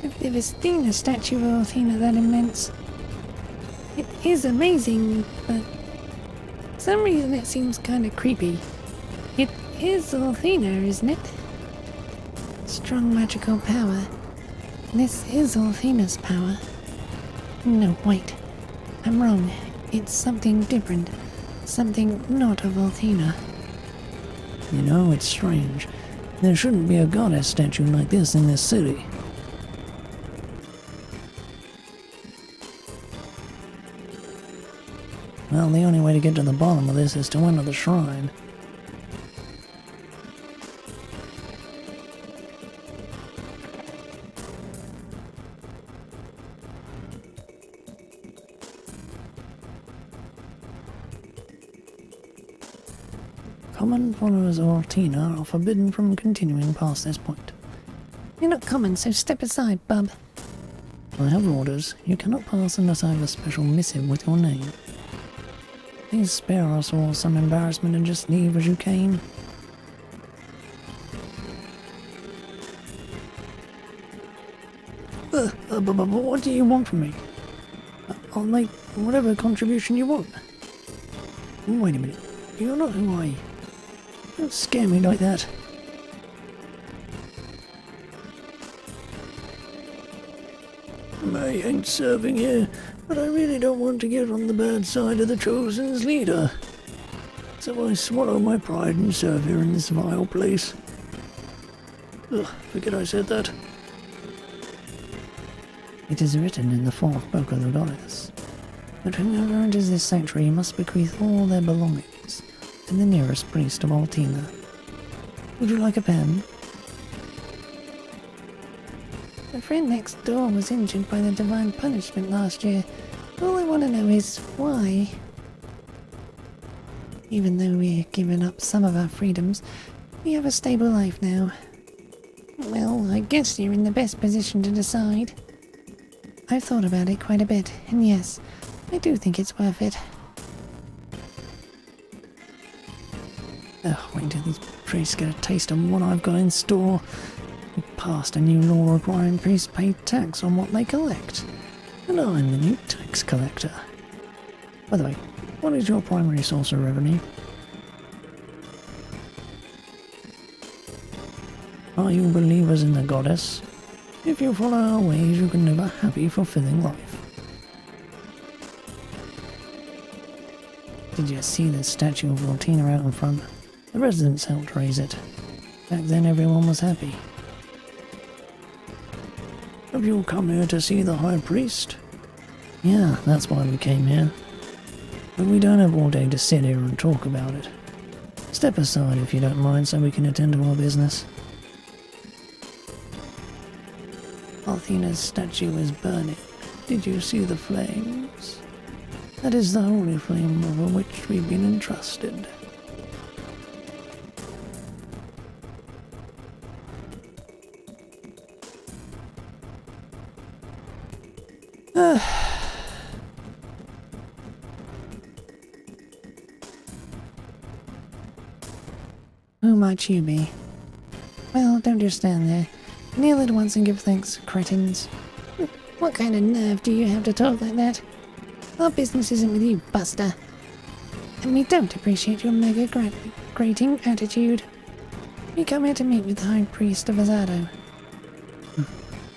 I've never seen a statue of Athena that immense. It is amazing, but for some reason it seems kind of creepy. It is Athena, isn't it? Strong magical power. This is Athena's power. No, wait. I'm wrong. It's something different. Something not a Voltina. You know, it's strange. There shouldn't be a goddess statue like this in this city. Well, the only way to get to the bottom of this is to enter the shrine. Common followers of Altina are forbidden from continuing past this point. You're not common, so step aside, bub. I have orders. You cannot pass unless I have a special missive with your name. Please spare us all some embarrassment and just leave as you came. What do you want from me? I'll make whatever contribution you want. Wait a minute. You're not who I... Don't scare me like that. I ain't serving here, but I really don't want to get on the bad side of the Chosen's leader. So I swallow my pride and serve here in this vile place. Ugh, forget I said that. It is written in the fourth book of the goddess that whoever enters this sanctuary must bequeath all their belongings to the nearest priest of Altina. Would you like a pen? The friend next door was injured by the divine punishment last year. All I want to know is why. Even though we're giving up some of our freedoms, we have a stable life now. Well, I guess you're in the best position to decide. I've thought about it quite a bit, and yes, I do think it's worth it. Oh, wait until these priests get a taste of what I've got in store. We passed a new law requiring priests pay tax on what they collect, and I'm the new tax collector. By the way, what is your primary source of revenue? Are you believers in the goddess? If you follow our ways, you can live a happy, fulfilling life. Did you see the statue of Voltina out in front? The residents helped raise it. Back then everyone was happy. Have you come here to see the High Priest? Yeah, that's why we came here. But we don't have all day to sit here and talk about it. Step aside if you don't mind so we can attend to our business. Althina's statue is burning. Did you see the flames? That is the holy flame over which we've been entrusted. Who might you be? Well, don't just stand there. Kneel at once and give thanks, cretins. What kind of nerve do you have to talk like that? Our business isn't with you, Buster. And we don't appreciate your mega grating attitude. We come here to meet with the High Priest of Azado.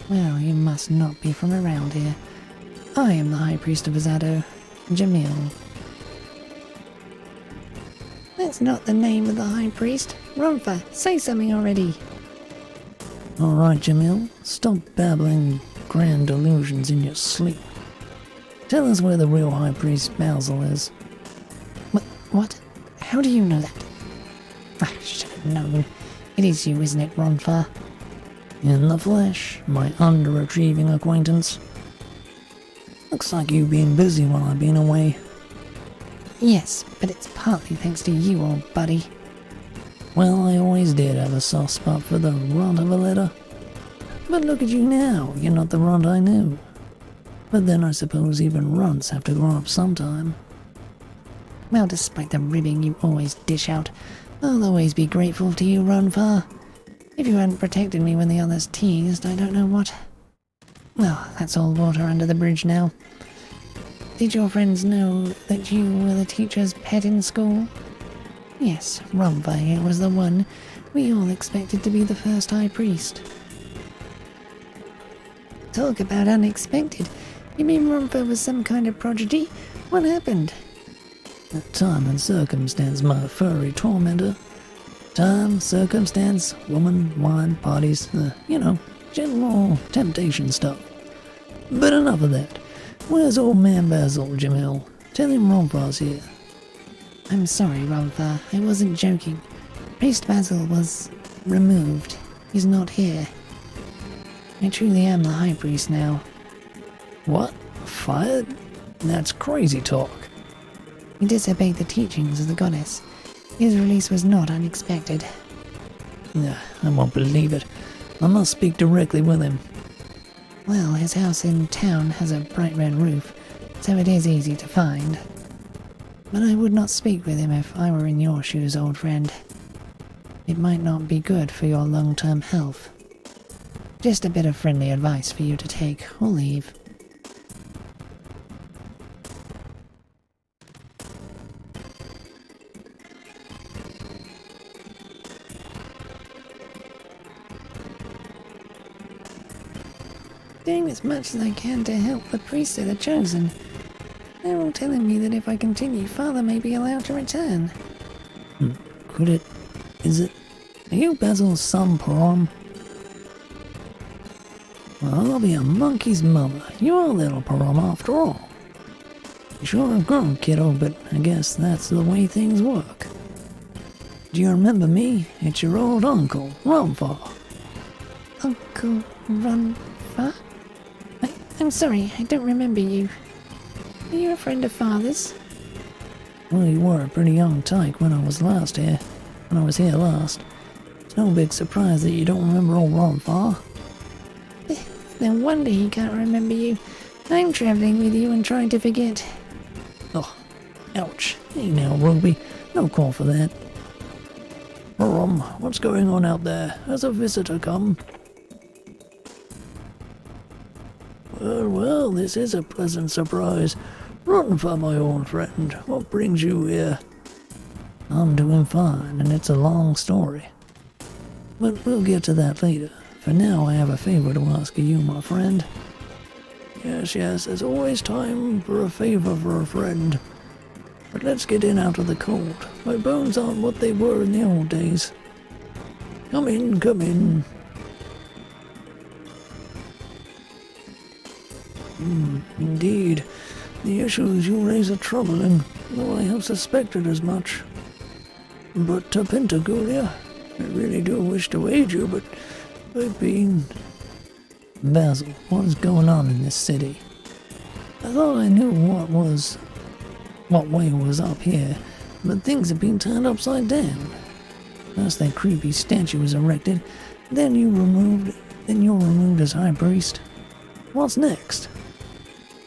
Well, you must not be from around here. I am the High Priest of Azado, Jamil. That's not the name of the High Priest. Rumfa, say something already. Alright, Jamil, stop babbling grand delusions in your sleep. Tell us where the real High Priest Basil is. What? How do you know that? I should have known. It is you, isn't it, Ronfa? In the flesh, my underachieving acquaintance. Looks like you've been busy while I've been away. Yes, but it's partly thanks to you, old buddy. Well, I always did have a soft spot for the runt of a letter. But look at you now, you're not the runt I knew. But then I suppose even runts have to grow up sometime. Well, despite the ribbing you always dish out, I'll always be grateful to you, Ronfa. If you hadn't protected me when the others teased, I don't know what. Well, that's all water under the bridge now. Did your friends know that you were the teacher's pet in school? Yes, Ronfa here was the one we all expected to be the first High Priest. Talk about unexpected. You mean Romper was some kind of prodigy? What happened? Time and circumstance, my furry tormentor. Time, circumstance, woman, wine, parties, general temptation stuff. But enough of that. Where's old man Basil, Jamil? Tell him Rompar's here. I'm sorry, Romper. I wasn't joking. Priest Basil was removed. He's not here. I truly am the High Priest now. What? Fired? That's crazy talk. He disobeyed the teachings of the goddess. His release was not unexpected. I won't believe it. I must speak directly with him. Well, his house in town has a bright red roof, so it is easy to find. But I would not speak with him if I were in your shoes, old friend. It might not be good for your long-term health. Just a bit of friendly advice for you to take or leave. Doing as much as I can to help the priests of the Chosen. They're all telling me that if I continue, Father may be allowed to return. Could it? Is it? Are you Basil's son, Param? Well, I'll be a monkey's mother. You're little Param after all. You sure have grown, kiddo, but I guess that's the way things work. Do you remember me? It's your old uncle, Rumfar. Uncle Runfa? I'm sorry, I don't remember you. Are you a friend of Father's? Well, you were a pretty young tyke when I was here last. It's no big surprise that you don't remember old Rumfar. No wonder he can't remember you. I'm traveling with you and trying to forget. Oh, ouch. Hey now, Ruby. No call for that. What's going on out there? Has a visitor come? Well, this is a pleasant surprise. Rumfar, my old friend. What brings you here? I'm doing fine, and it's a long story. But we'll get to that later. For now, I have a favor to ask of you, my friend. Yes, there's always time for a favor for a friend. But let's get in out of the cold. My bones aren't what they were in the old days. Come in, come in. Indeed. The issues you raise are troubling, though I have suspected as much. But pentagulia, I really do wish to aid you, but I've been... Basil, what's going on in this city? I thought I knew what way was up here, but things have been turned upside down. First that creepy statue was erected, then you're removed as High Priest. What's next?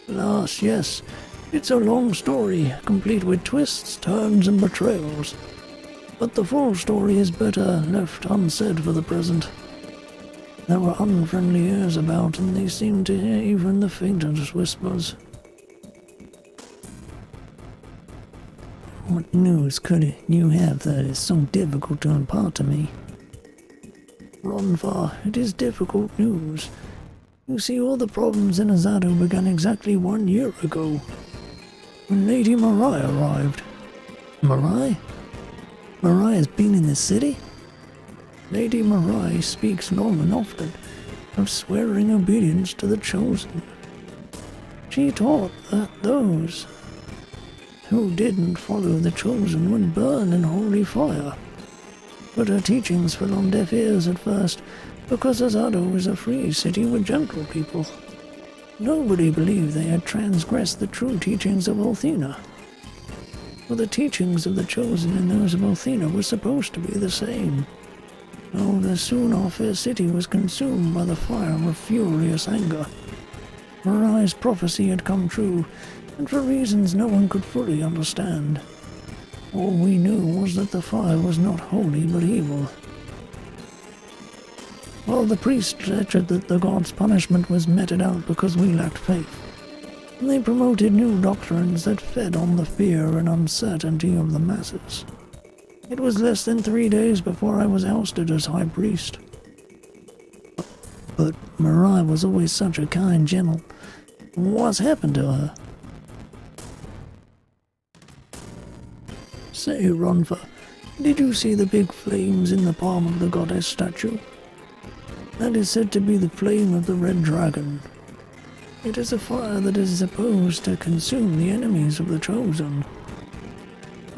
Alas, yes, it's a long story, complete with twists, turns, and betrayals. But the full story is better left unsaid for the present. There were unfriendly airs about, and they seemed to hear even the faintest whispers. What news could you have that is so difficult to impart to me? Rumfar, it is difficult news. You see, all the problems in Azado began exactly 1 year ago, when Lady Marai arrived. Marai? Marai has been in this city? Lady Marai speaks long and often of swearing obedience to the Chosen. She taught that those who didn't follow the Chosen would burn in holy fire. But her teachings fell on deaf ears at first, because Azado is a free city with gentle people. Nobody believed they had transgressed the true teachings of Althena. For the teachings of the Chosen and those of Althena were supposed to be the same. However, soon our fair city was consumed by the fire of furious anger. Marai's prophecy had come true, and for reasons no one could fully understand. All we knew was that the fire was not holy but evil. Well, the priests lectured that the gods' punishment was meted out because we lacked faith. And they promoted new doctrines that fed on the fear and uncertainty of the masses. It was less than 3 days before I was ousted as High Priest. But Marai was always such a kind, gentle, What's happened to her? Say, Ronfa, did you see the big flames in the palm of the goddess statue? That is said to be the flame of the red dragon. It is a fire that is supposed to consume the enemies of the Chosen.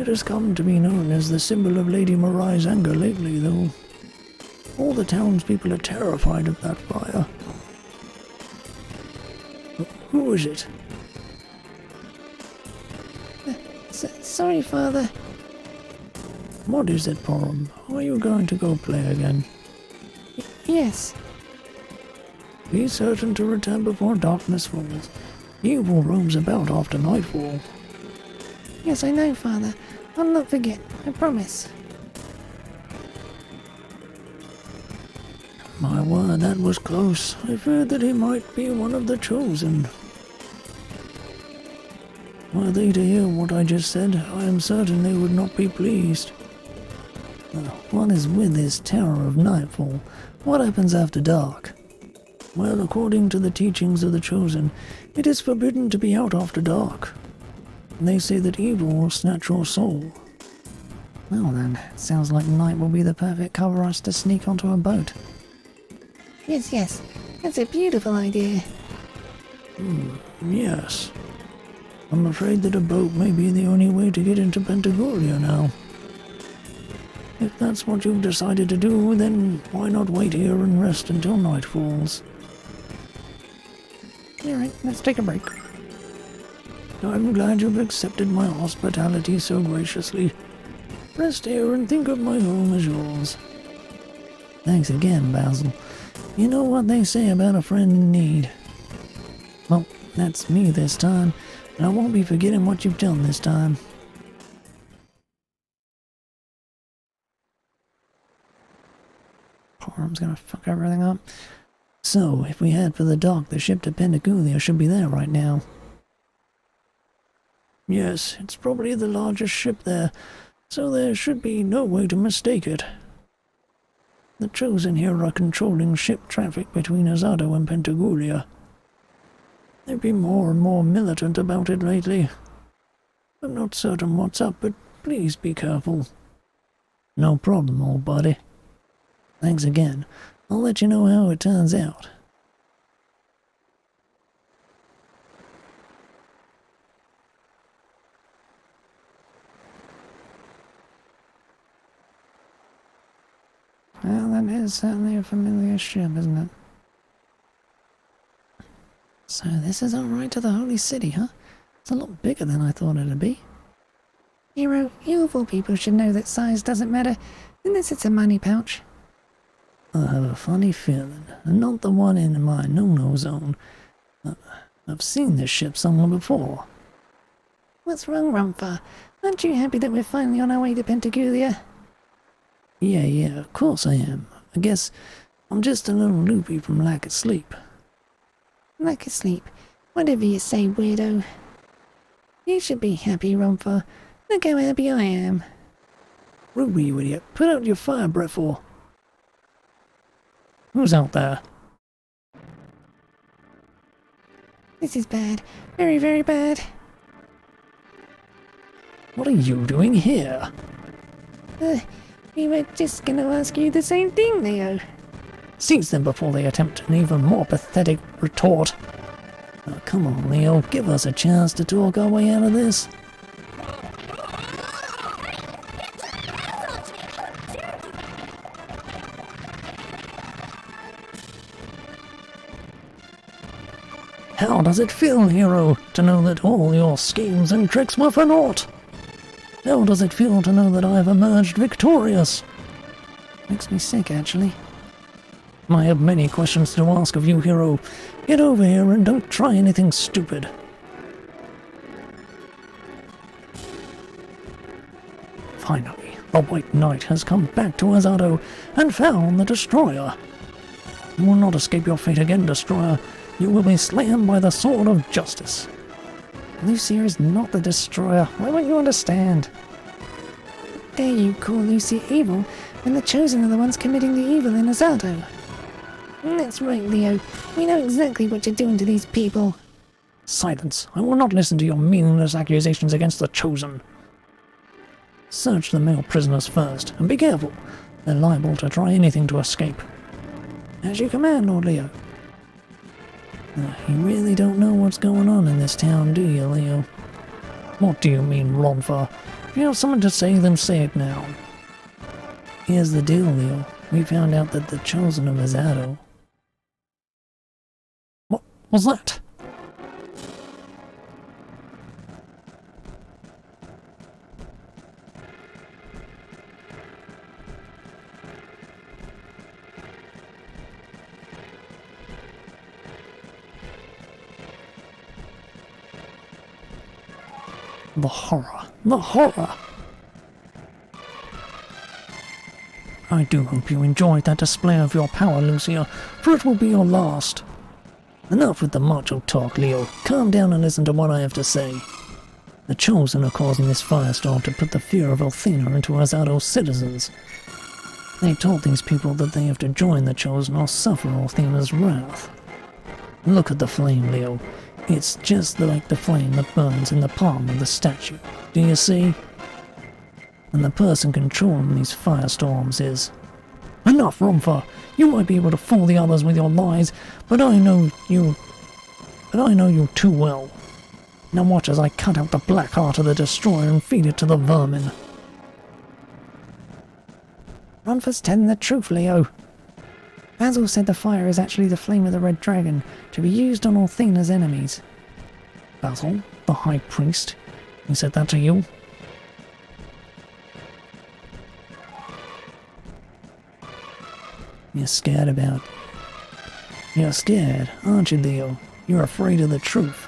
It has come to be known as the symbol of Lady Marai's anger lately, though. All the townspeople are terrified of that fire. Who is it? Sorry, Father. What is it, Porum? Are you going to go play again? Yes. Be certain to return before darkness falls. Evil roams about after nightfall. Yes, I know, Father. I'll not forget. I promise. My word, that was close. I feared that he might be one of the Chosen. Were they to hear what I just said, I am certain they would not be pleased. What is with this terror of nightfall? What happens after dark? Well, according to the teachings of the Chosen, it is forbidden to be out after dark. They say that evil will snatch your soul. Well then, sounds like night will be the perfect cover for us to sneak onto a boat. Yes, that's a beautiful idea. Yes. I'm afraid that a boat may be the only way to get into Pentagulia now. If that's what you've decided to do, then why not wait here and rest until night falls? Alright, let's take a break. I'm glad you've accepted my hospitality so graciously. Rest here and think of my home as yours. Thanks again, Basil. You know what they say about a friend in need. Well, that's me this time, and I won't be forgetting what you've done this time. Porum's gonna fuck everything up. So, if we head for the dock, the ship to Pentagulia should be there right now. Yes, it's probably the largest ship there, so there should be no way to mistake it. The Chosen here are controlling ship traffic between Azado and Pentagulia. They've been more and more militant about it lately. I'm not certain what's up, but please be careful. No problem, old buddy. Thanks again. I'll let you know how it turns out. Well, that is certainly a familiar ship, isn't it? So this is our ride to the Holy City, huh? It's a lot bigger than I thought it'd be. Hero, you of all people should know that size doesn't matter unless it's a money pouch. I have a funny feeling, and not the one in my no-no zone. I've seen this ship somewhere before. What's wrong, Rumfa? Aren't you happy that we're finally on our way to Pentagulia? Yeah, of course I am. I guess I'm just a little loopy from lack of sleep. Lack of sleep? Whatever you say, weirdo. You should be happy, Rumfa. Look how happy I am. Ruby, you idiot. Put out your fire breath or... Who's out there? This is bad. Very, very bad. What are you doing here? We were just gonna ask you the same thing, Leo. Seize them before they attempt an even more pathetic retort. Oh, come on, Leo. Give us a chance to talk our way out of this. How does it feel, hero, to know that all your schemes and tricks were for naught? How does it feel to know that I have emerged victorious? Makes me sick, actually. I have many questions to ask of you, hero. Get over here and don't try anything stupid. Finally, the White Knight has come back to Azado and found the Destroyer. You will not escape your fate again, Destroyer. You will be slain by the sword of justice. Lucia is not the Destroyer. Why won't you understand? How dare you call Lucia evil when the Chosen are the ones committing the evil in Azado? That's right, Leo. We know exactly what you're doing to these people. Silence! I will not listen to your meaningless accusations against the Chosen. Search the male prisoners first, and be careful. They're liable to try anything to escape. As you command, Lord Leo. You really don't know what's going on in this town, do you, Leo? What do you mean, Ronfa? If you have something to say, then say it now. Here's the deal, Leo. We found out that the Chosen of Azado... What was that? The horror. The horror! I do hope you enjoyed that display of your power, Lucia, for it will be your last. Enough with the macho talk, Leo. Calm down and listen to what I have to say. The Chosen are causing this firestorm to put the fear of Athena into Azado's citizens. They told these people that they have to join the Chosen or suffer Athena's wrath. Look at the flame, Leo. It's just like the flame that burns in the palm of the statue. Do you see? And the person controlling these firestorms is... Enough, Rumfa! You might be able to fool the others with your lies, but I know you too well. Now watch as I cut out the black heart of the Destroyer and feed it to the vermin. Ronfa's telling the truth, Leo. Basil said the fire is actually the flame of the Red Dragon, to be used on Athena's enemies. Basil, the High Priest, he said that to you? You're scared, aren't you, Leo? You're afraid of the truth.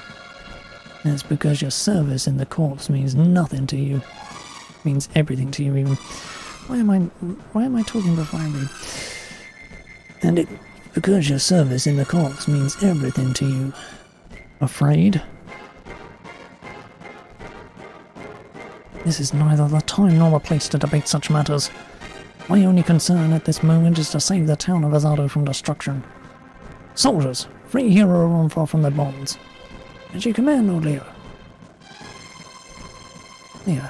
And it's because your service in the corps means nothing to you. Means everything to you, even. Why am I talking before I read? And because your service in the corps means everything to you. Afraid? This is neither the time nor the place to debate such matters. My only concern at this moment is to save the town of Azado from destruction. Soldiers, free Hero Ronfa from their bonds. As you command, Lord Leo. Leo,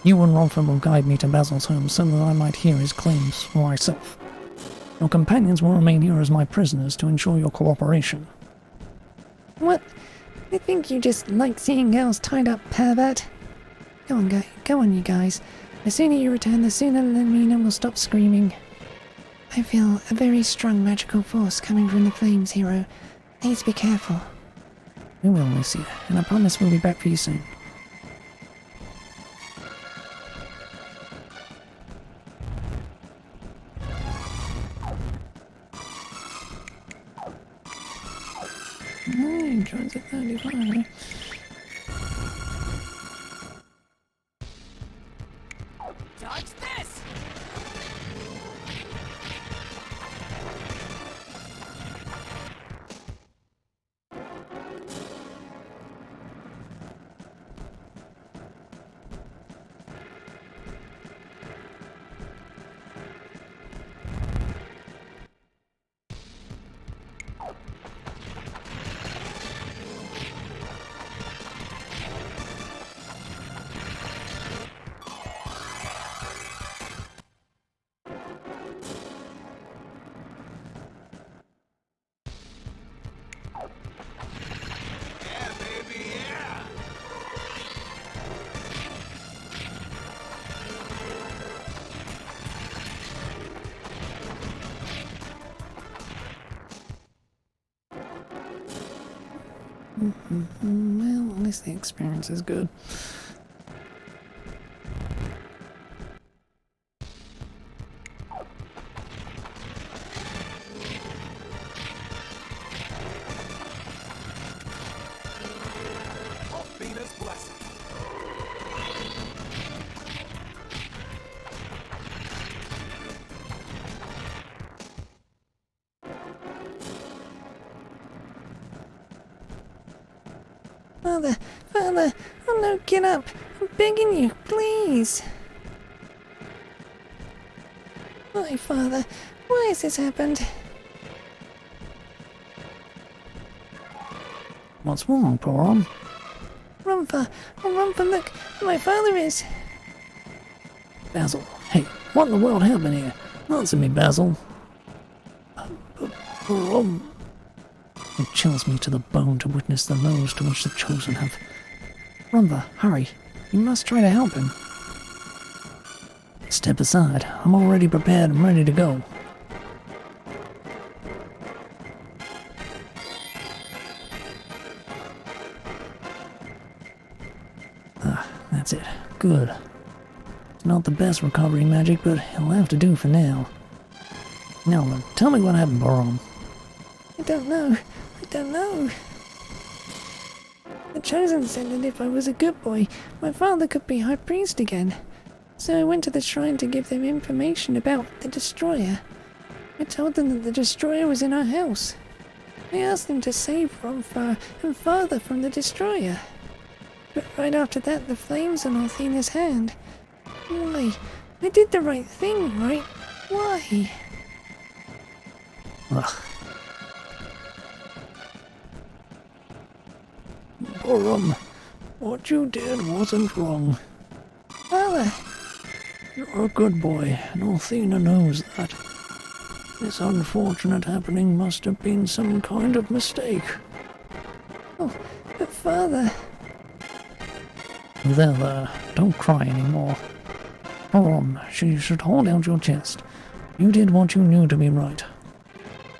you and Ronfa will guide me to Basil's home so that I might hear his claims for myself. Your companions will remain here as my prisoners to ensure your cooperation. What? I think you just like seeing girls tied up, pervert. Go on, you guys. The sooner you return, the sooner Lamina will stop screaming. I feel a very strong magical force coming from the flames, Hero. Please be careful. We will, Lucia, and I promise we'll be back for you soon. Joins at 35. Dodge this! Yeah, baby, yeah! Well, at least the experience is good. Athena's blessing. Father, oh no, get up. I'm begging you, please. Why, Father? Why has this happened? What's wrong, Porom? Rumfa! Oh, Rumfa, look! My father is... Basil, hey, what in the world happened here? Answer me, Basil. Porom. It chills me to the bone to witness the lows to which the chosen have. Rumfa, hurry. You must try to help him. Step aside. I'm already prepared and ready to go. That's it. Good. It's not the best recovery magic, but it'll have to do for now. Now then, tell me what happened, Porom. I don't know. I don't know. The Chosen said that if I was a good boy, my father could be High Priest again. So I went to the shrine to give them information about the Destroyer. I told them that the Destroyer was in our house. I asked them to save Rumfa and Father from the Destroyer. But right after that, the flames on Althena's hand. Why? I did the right thing, right? Why? Ugh. Porom, what you did wasn't wrong. Father! You're a good boy, and Althena knows that. This unfortunate happening must have been some kind of mistake. Oh, but Father... There, don't cry anymore. Porom, you should hold out your chest. You did what you knew to be right.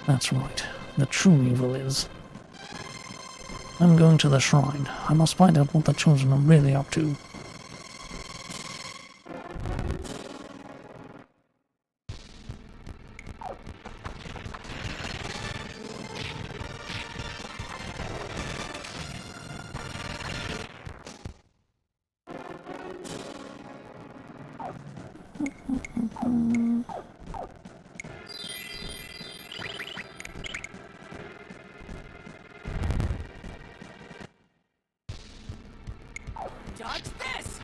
That's right, the true evil is. I'm going to the shrine. I must find out what the Chosen are really up to. Dodge this!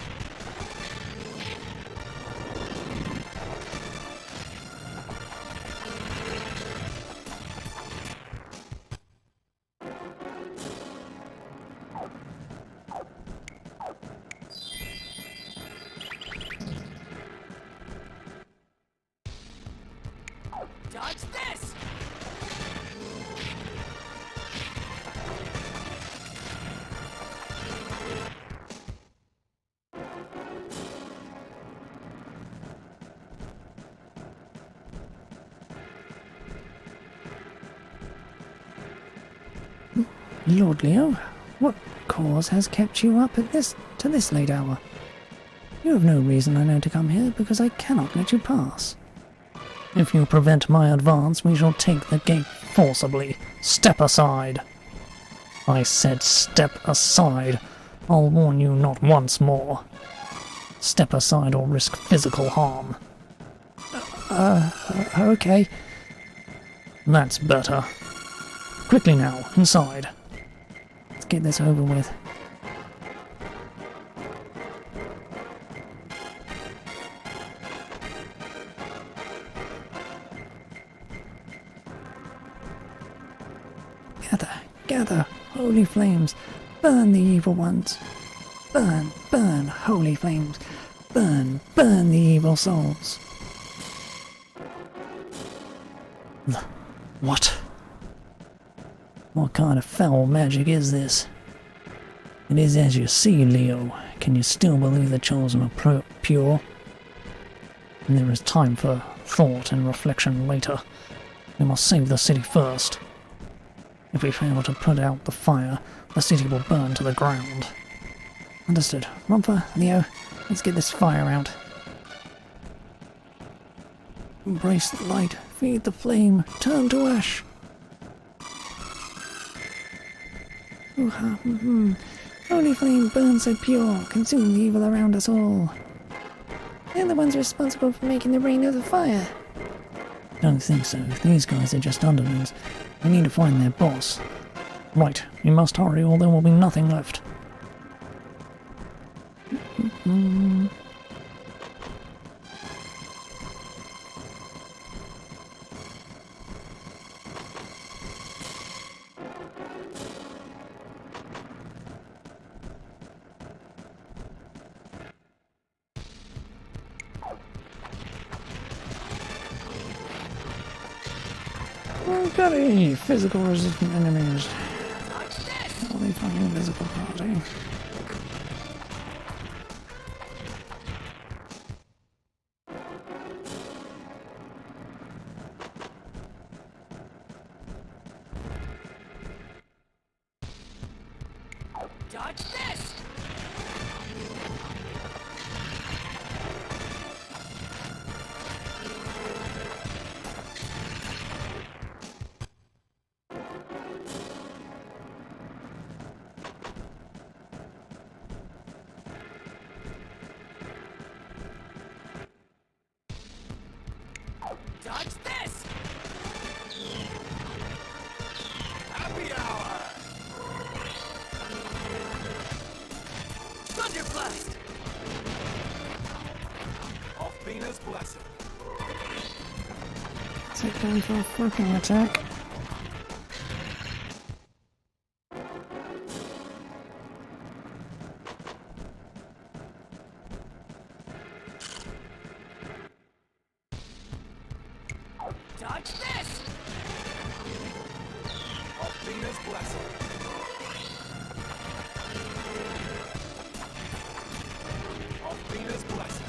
Dodge this! Lord Leo, what cause has kept you up at this late hour? You have no reason, I know, to come here, because I cannot let you pass. If you prevent my advance, we shall take the gate forcibly. Step aside. I said step aside. I'll warn you not once more. Step aside or risk physical harm. Okay. That's better. Quickly now, inside. Let's get this over with. Gather, holy flames, burn the evil ones. Burn, burn, holy flames, burn, burn the evil souls. What? What kind of foul magic is this? It is as you see, Leo. Can you still believe the Chosen are pure? And there is time for thought and reflection later. We must save the city first. If we fail to put out the fire, the city will burn to the ground. Understood. Rumfa, Leo, let's get this fire out. Embrace the light, feed the flame, turn to ash. Holy flame, burn so pure, consume the evil around us all. They're the ones responsible for making the rain of the fire. Don't think so. These guys are just underlings. We need to find their boss. Right, we must hurry or there will be nothing left. Got any physical resistant enemies? Watch this! Only fucking physical party. Dodge this! Dodge this! Happy hour! Thunder blast! Off Bina's blessing. Take time for a freaking attack. Dodge this! Off Bina's blessing. Off Bina's blessing.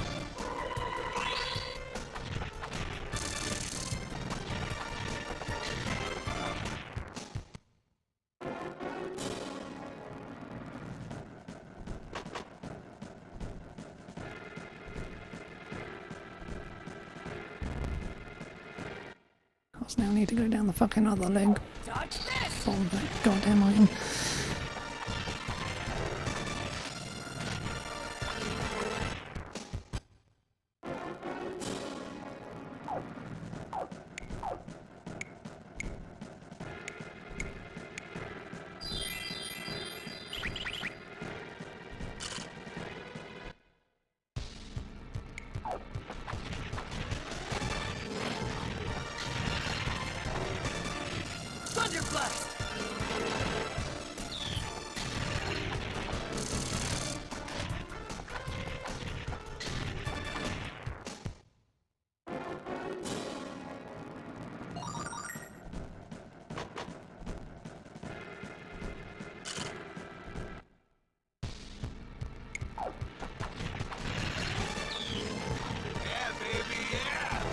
I now need to go down the fucking other leg. Dodge this! Bomb that goddamn item. Thunder blast! Yeah, baby, yeah!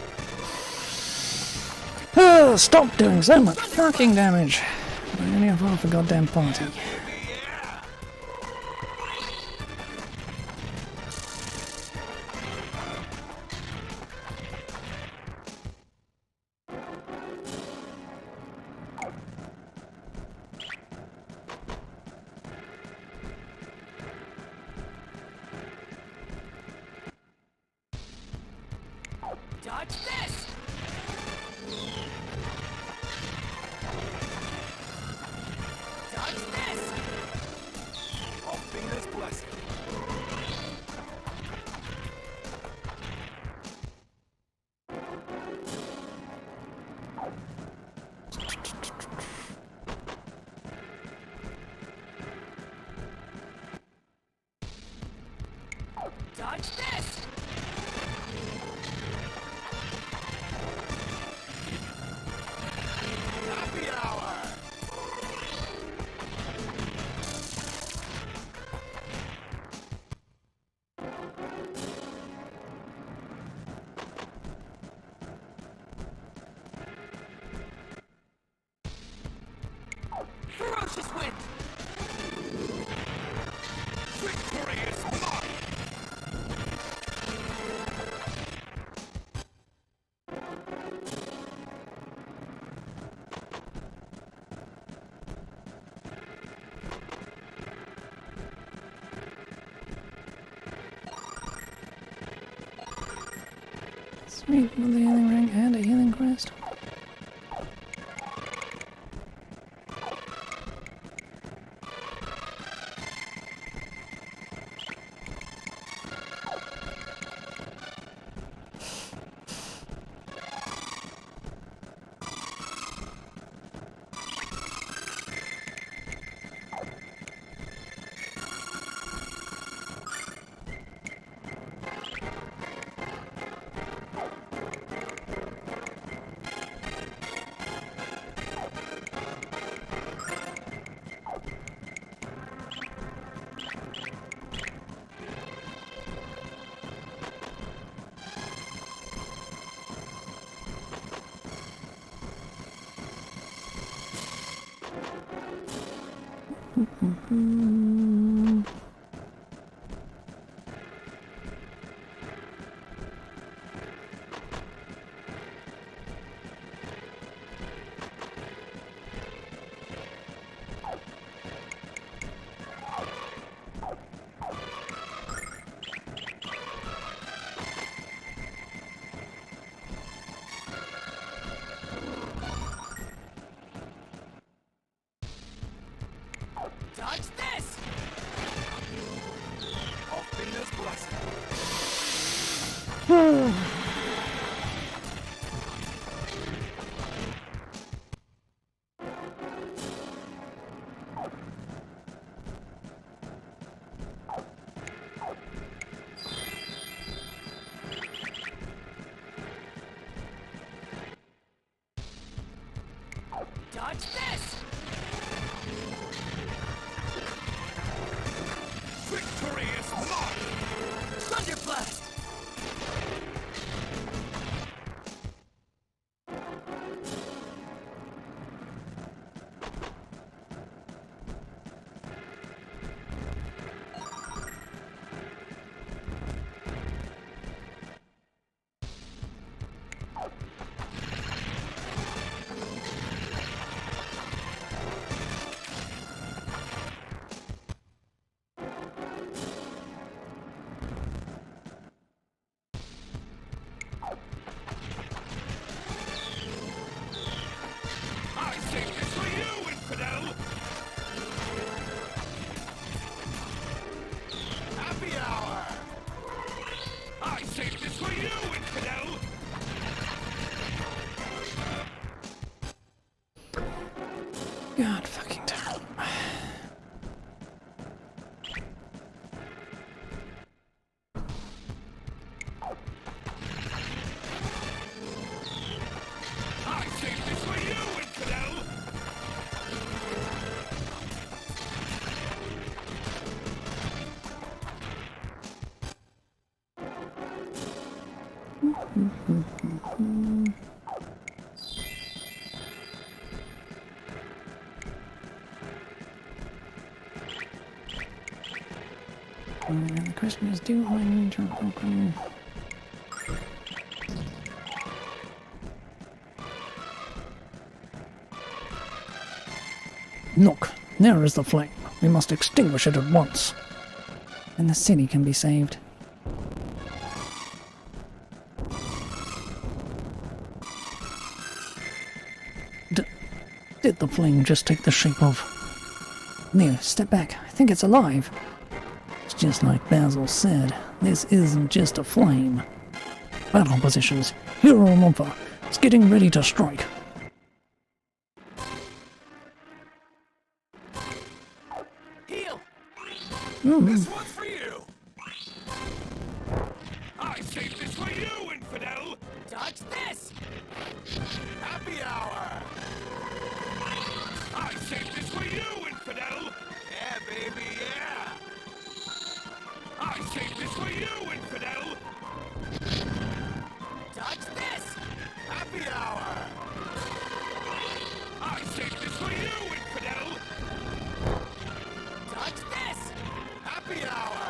Oh, stop doing so much fucking damage. I only have half a goddamn party. Dodge this! Dodge this! Off Bina's blessing. Dodge this! Happy hour! Ferocious wind! Victory is mine! Sweet, with the healing ring and a healing crest. Dodge this! Althena's blessing. Dodge this! Victory is mine! Thunder Blast! I saved this for you, infidel! Happy hour! I saved this for you, infidel! God fucking damn. I saved this for you, infidel! And the question is, do I need your welcome? Look, there is the flame. We must extinguish it at once. And the city can be saved. Did the flame just take the shape of... Neo, step back. I think it's alive. It's just like Basil said. This isn't just a flame. Battle positions. Hero Lumpa. It's getting ready to strike. Heal! Mm. This one's for you! I saved this for you, infidel! Dodge this! Happy hour! I saved this for you, infidel! Yeah, baby, yeah! I saved this for you, infidel! Dodge this! Happy hour! I saved this for you, infidel! Dodge this! Happy hour!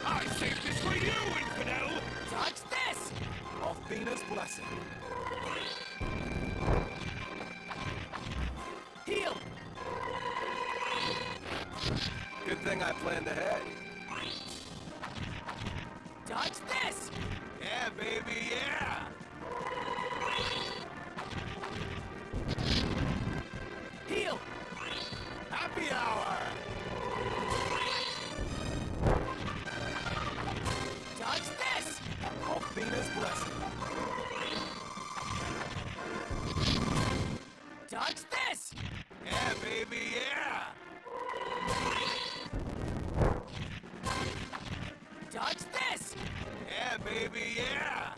I saved this for you, infidel! Dodge this! Althena's blessing. Heal! Good thing I planned ahead. Dodge this! Yeah, baby, yeah! Heal! Happy hour! Dodge this! Althena's blessing. Dodge this! Yeah, baby, yeah! Dodge this! Yeah, baby, yeah!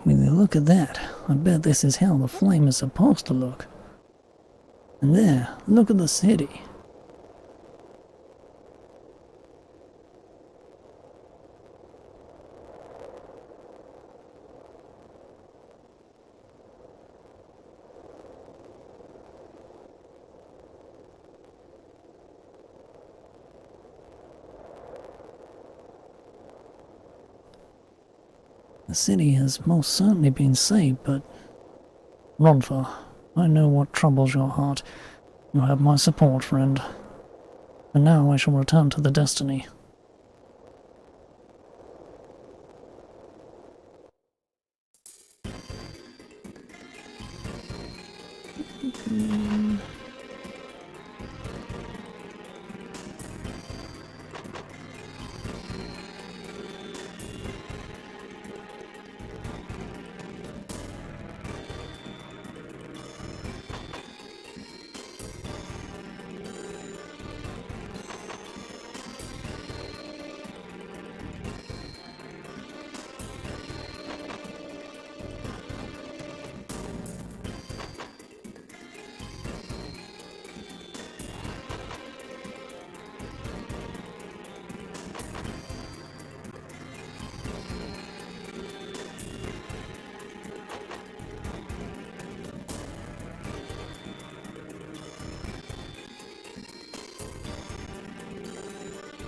When you look at that, I bet this is how the flame is supposed to look. And there, look at the city. The city has most certainly been saved, but... Ronfa, I know what troubles your heart. You have my support, friend. And now I shall return to the Destiny.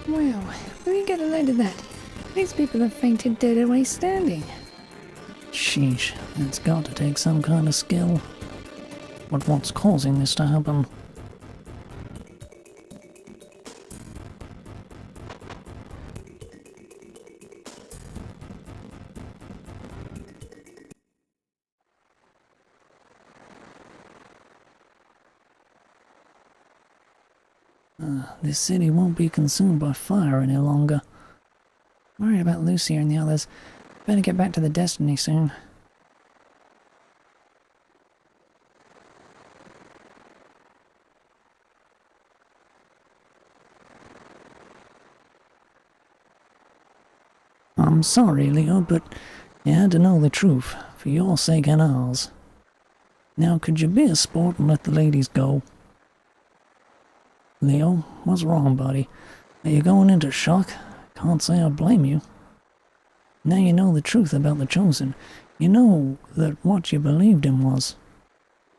Wow, will you get a load of that? These people have fainted dead away standing. Sheesh, it's got to take some kind of skill. But what's causing this to happen? This city won't be consumed by fire any longer. Worried about Lucia and the others. Better get back to the Destiny soon. I'm sorry, Leo, but you had to know the truth, for your sake and ours. Now, could you be a sport and let the ladies go? Leo, what's wrong, buddy? Are you going into shock? Can't say I blame you. Now you know the truth about the Chosen. You know that what you believed in was...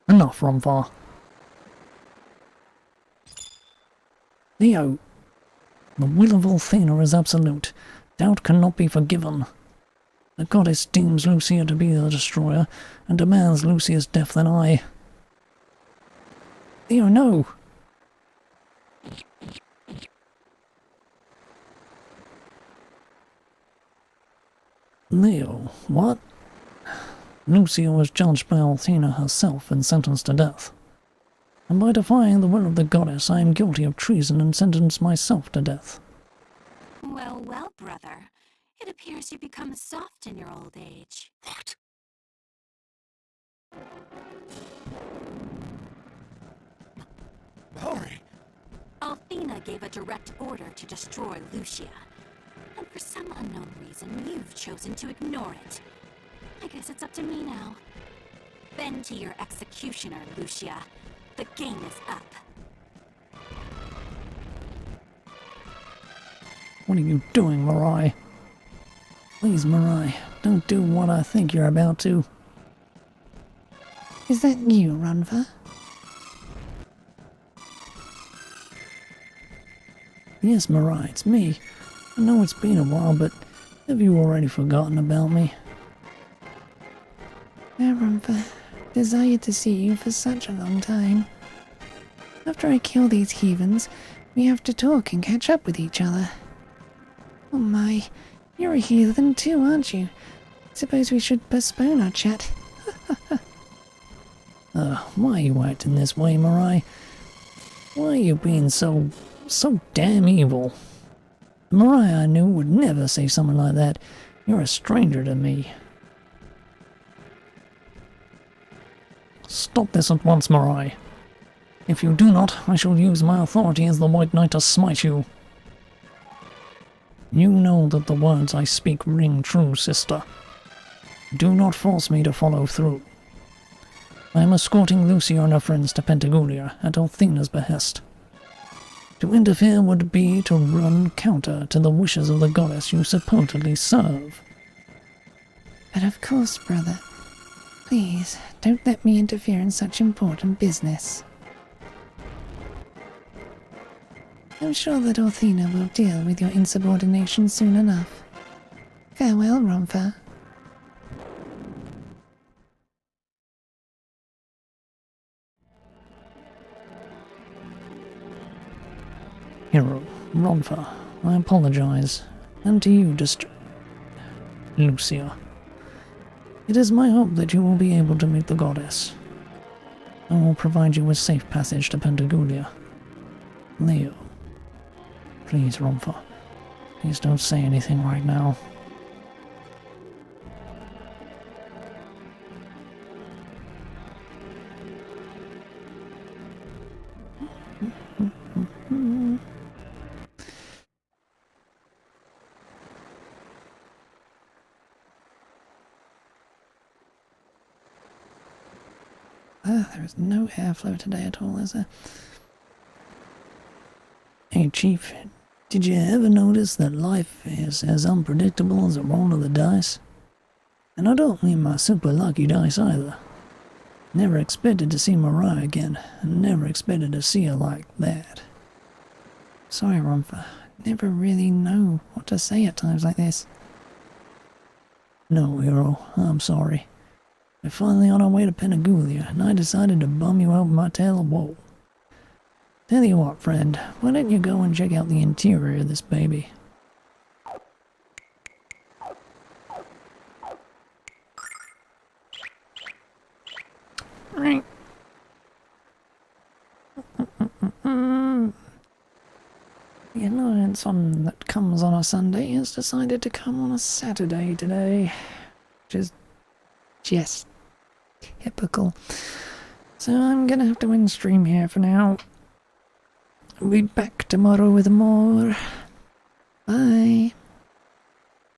Enough, Rumfar. Leo, the will of Athena is absolute. Doubt cannot be forgiven. The goddess deems Lucia to be the destroyer, and demands Lucia's death than I. Leo, no! Leo, what? Lucia was judged by Athena herself and sentenced to death. And by defying the will of the goddess, I am guilty of treason and sentenced myself to death. Well, well, brother. It appears you become soft in your old age. What? Mallory! Athena gave a direct order to destroy Lucia. And for some unknown reason, you've chosen to ignore it. I guess it's up to me now. Bend to your executioner, Lucia. The game is up. What are you doing, Mirai? Please, Mirai, don't do what I think you're about to. Is that you, Runva? Yes, Mirai, it's me. I know it's been a while, but have you already forgotten about me? Now, Runva, desired to see you for such a long time. After I kill these heathens, we have to talk and catch up with each other. Oh my, you're a heathen too, aren't you? Suppose we should postpone our chat. Why are you acting this way, Mirai? Why are you being so damn evil? Mirai I knew would never say something like that. You're a stranger to me. Stop this at once, Mirai. If you do not, I shall use my authority as the White Knight to smite you. You know that the words I speak ring true, sister. Do not force me to follow through. I am escorting Lucia and her friends to Pentagulia at Athena's behest. To interfere would be to run counter to the wishes of the goddess you supposedly serve. But of course, brother. Please, don't let me interfere in such important business. I'm sure that Athena will deal with your insubordination soon enough. Farewell, Romfa. Ronfa, I apologize. And to you, Lucia. It is my hope that you will be able to meet the goddess. I will provide you with safe passage to Pentagulia. Leo. Please, Ronfa. Please don't say anything right now. There is no airflow today at all, is there? Hey, Chief, did you ever notice that life is as unpredictable as a roll of the dice? And I don't mean my super lucky dice either. Never expected to see Mariah again, and never expected to see her like that. Sorry, Ronfa. Never really know what to say at times like this. No, hero, I'm sorry. We're finally on our way to Pentagulia, and I decided to bum you out with my tale of woe. Tell you what, friend, why don't you go and check out the interior of this baby? Right. The annoyance that comes on a Sunday has decided to come on a Saturday today, which is just typical. So I'm gonna have to end stream here for now. I'll be back tomorrow with more. Bye.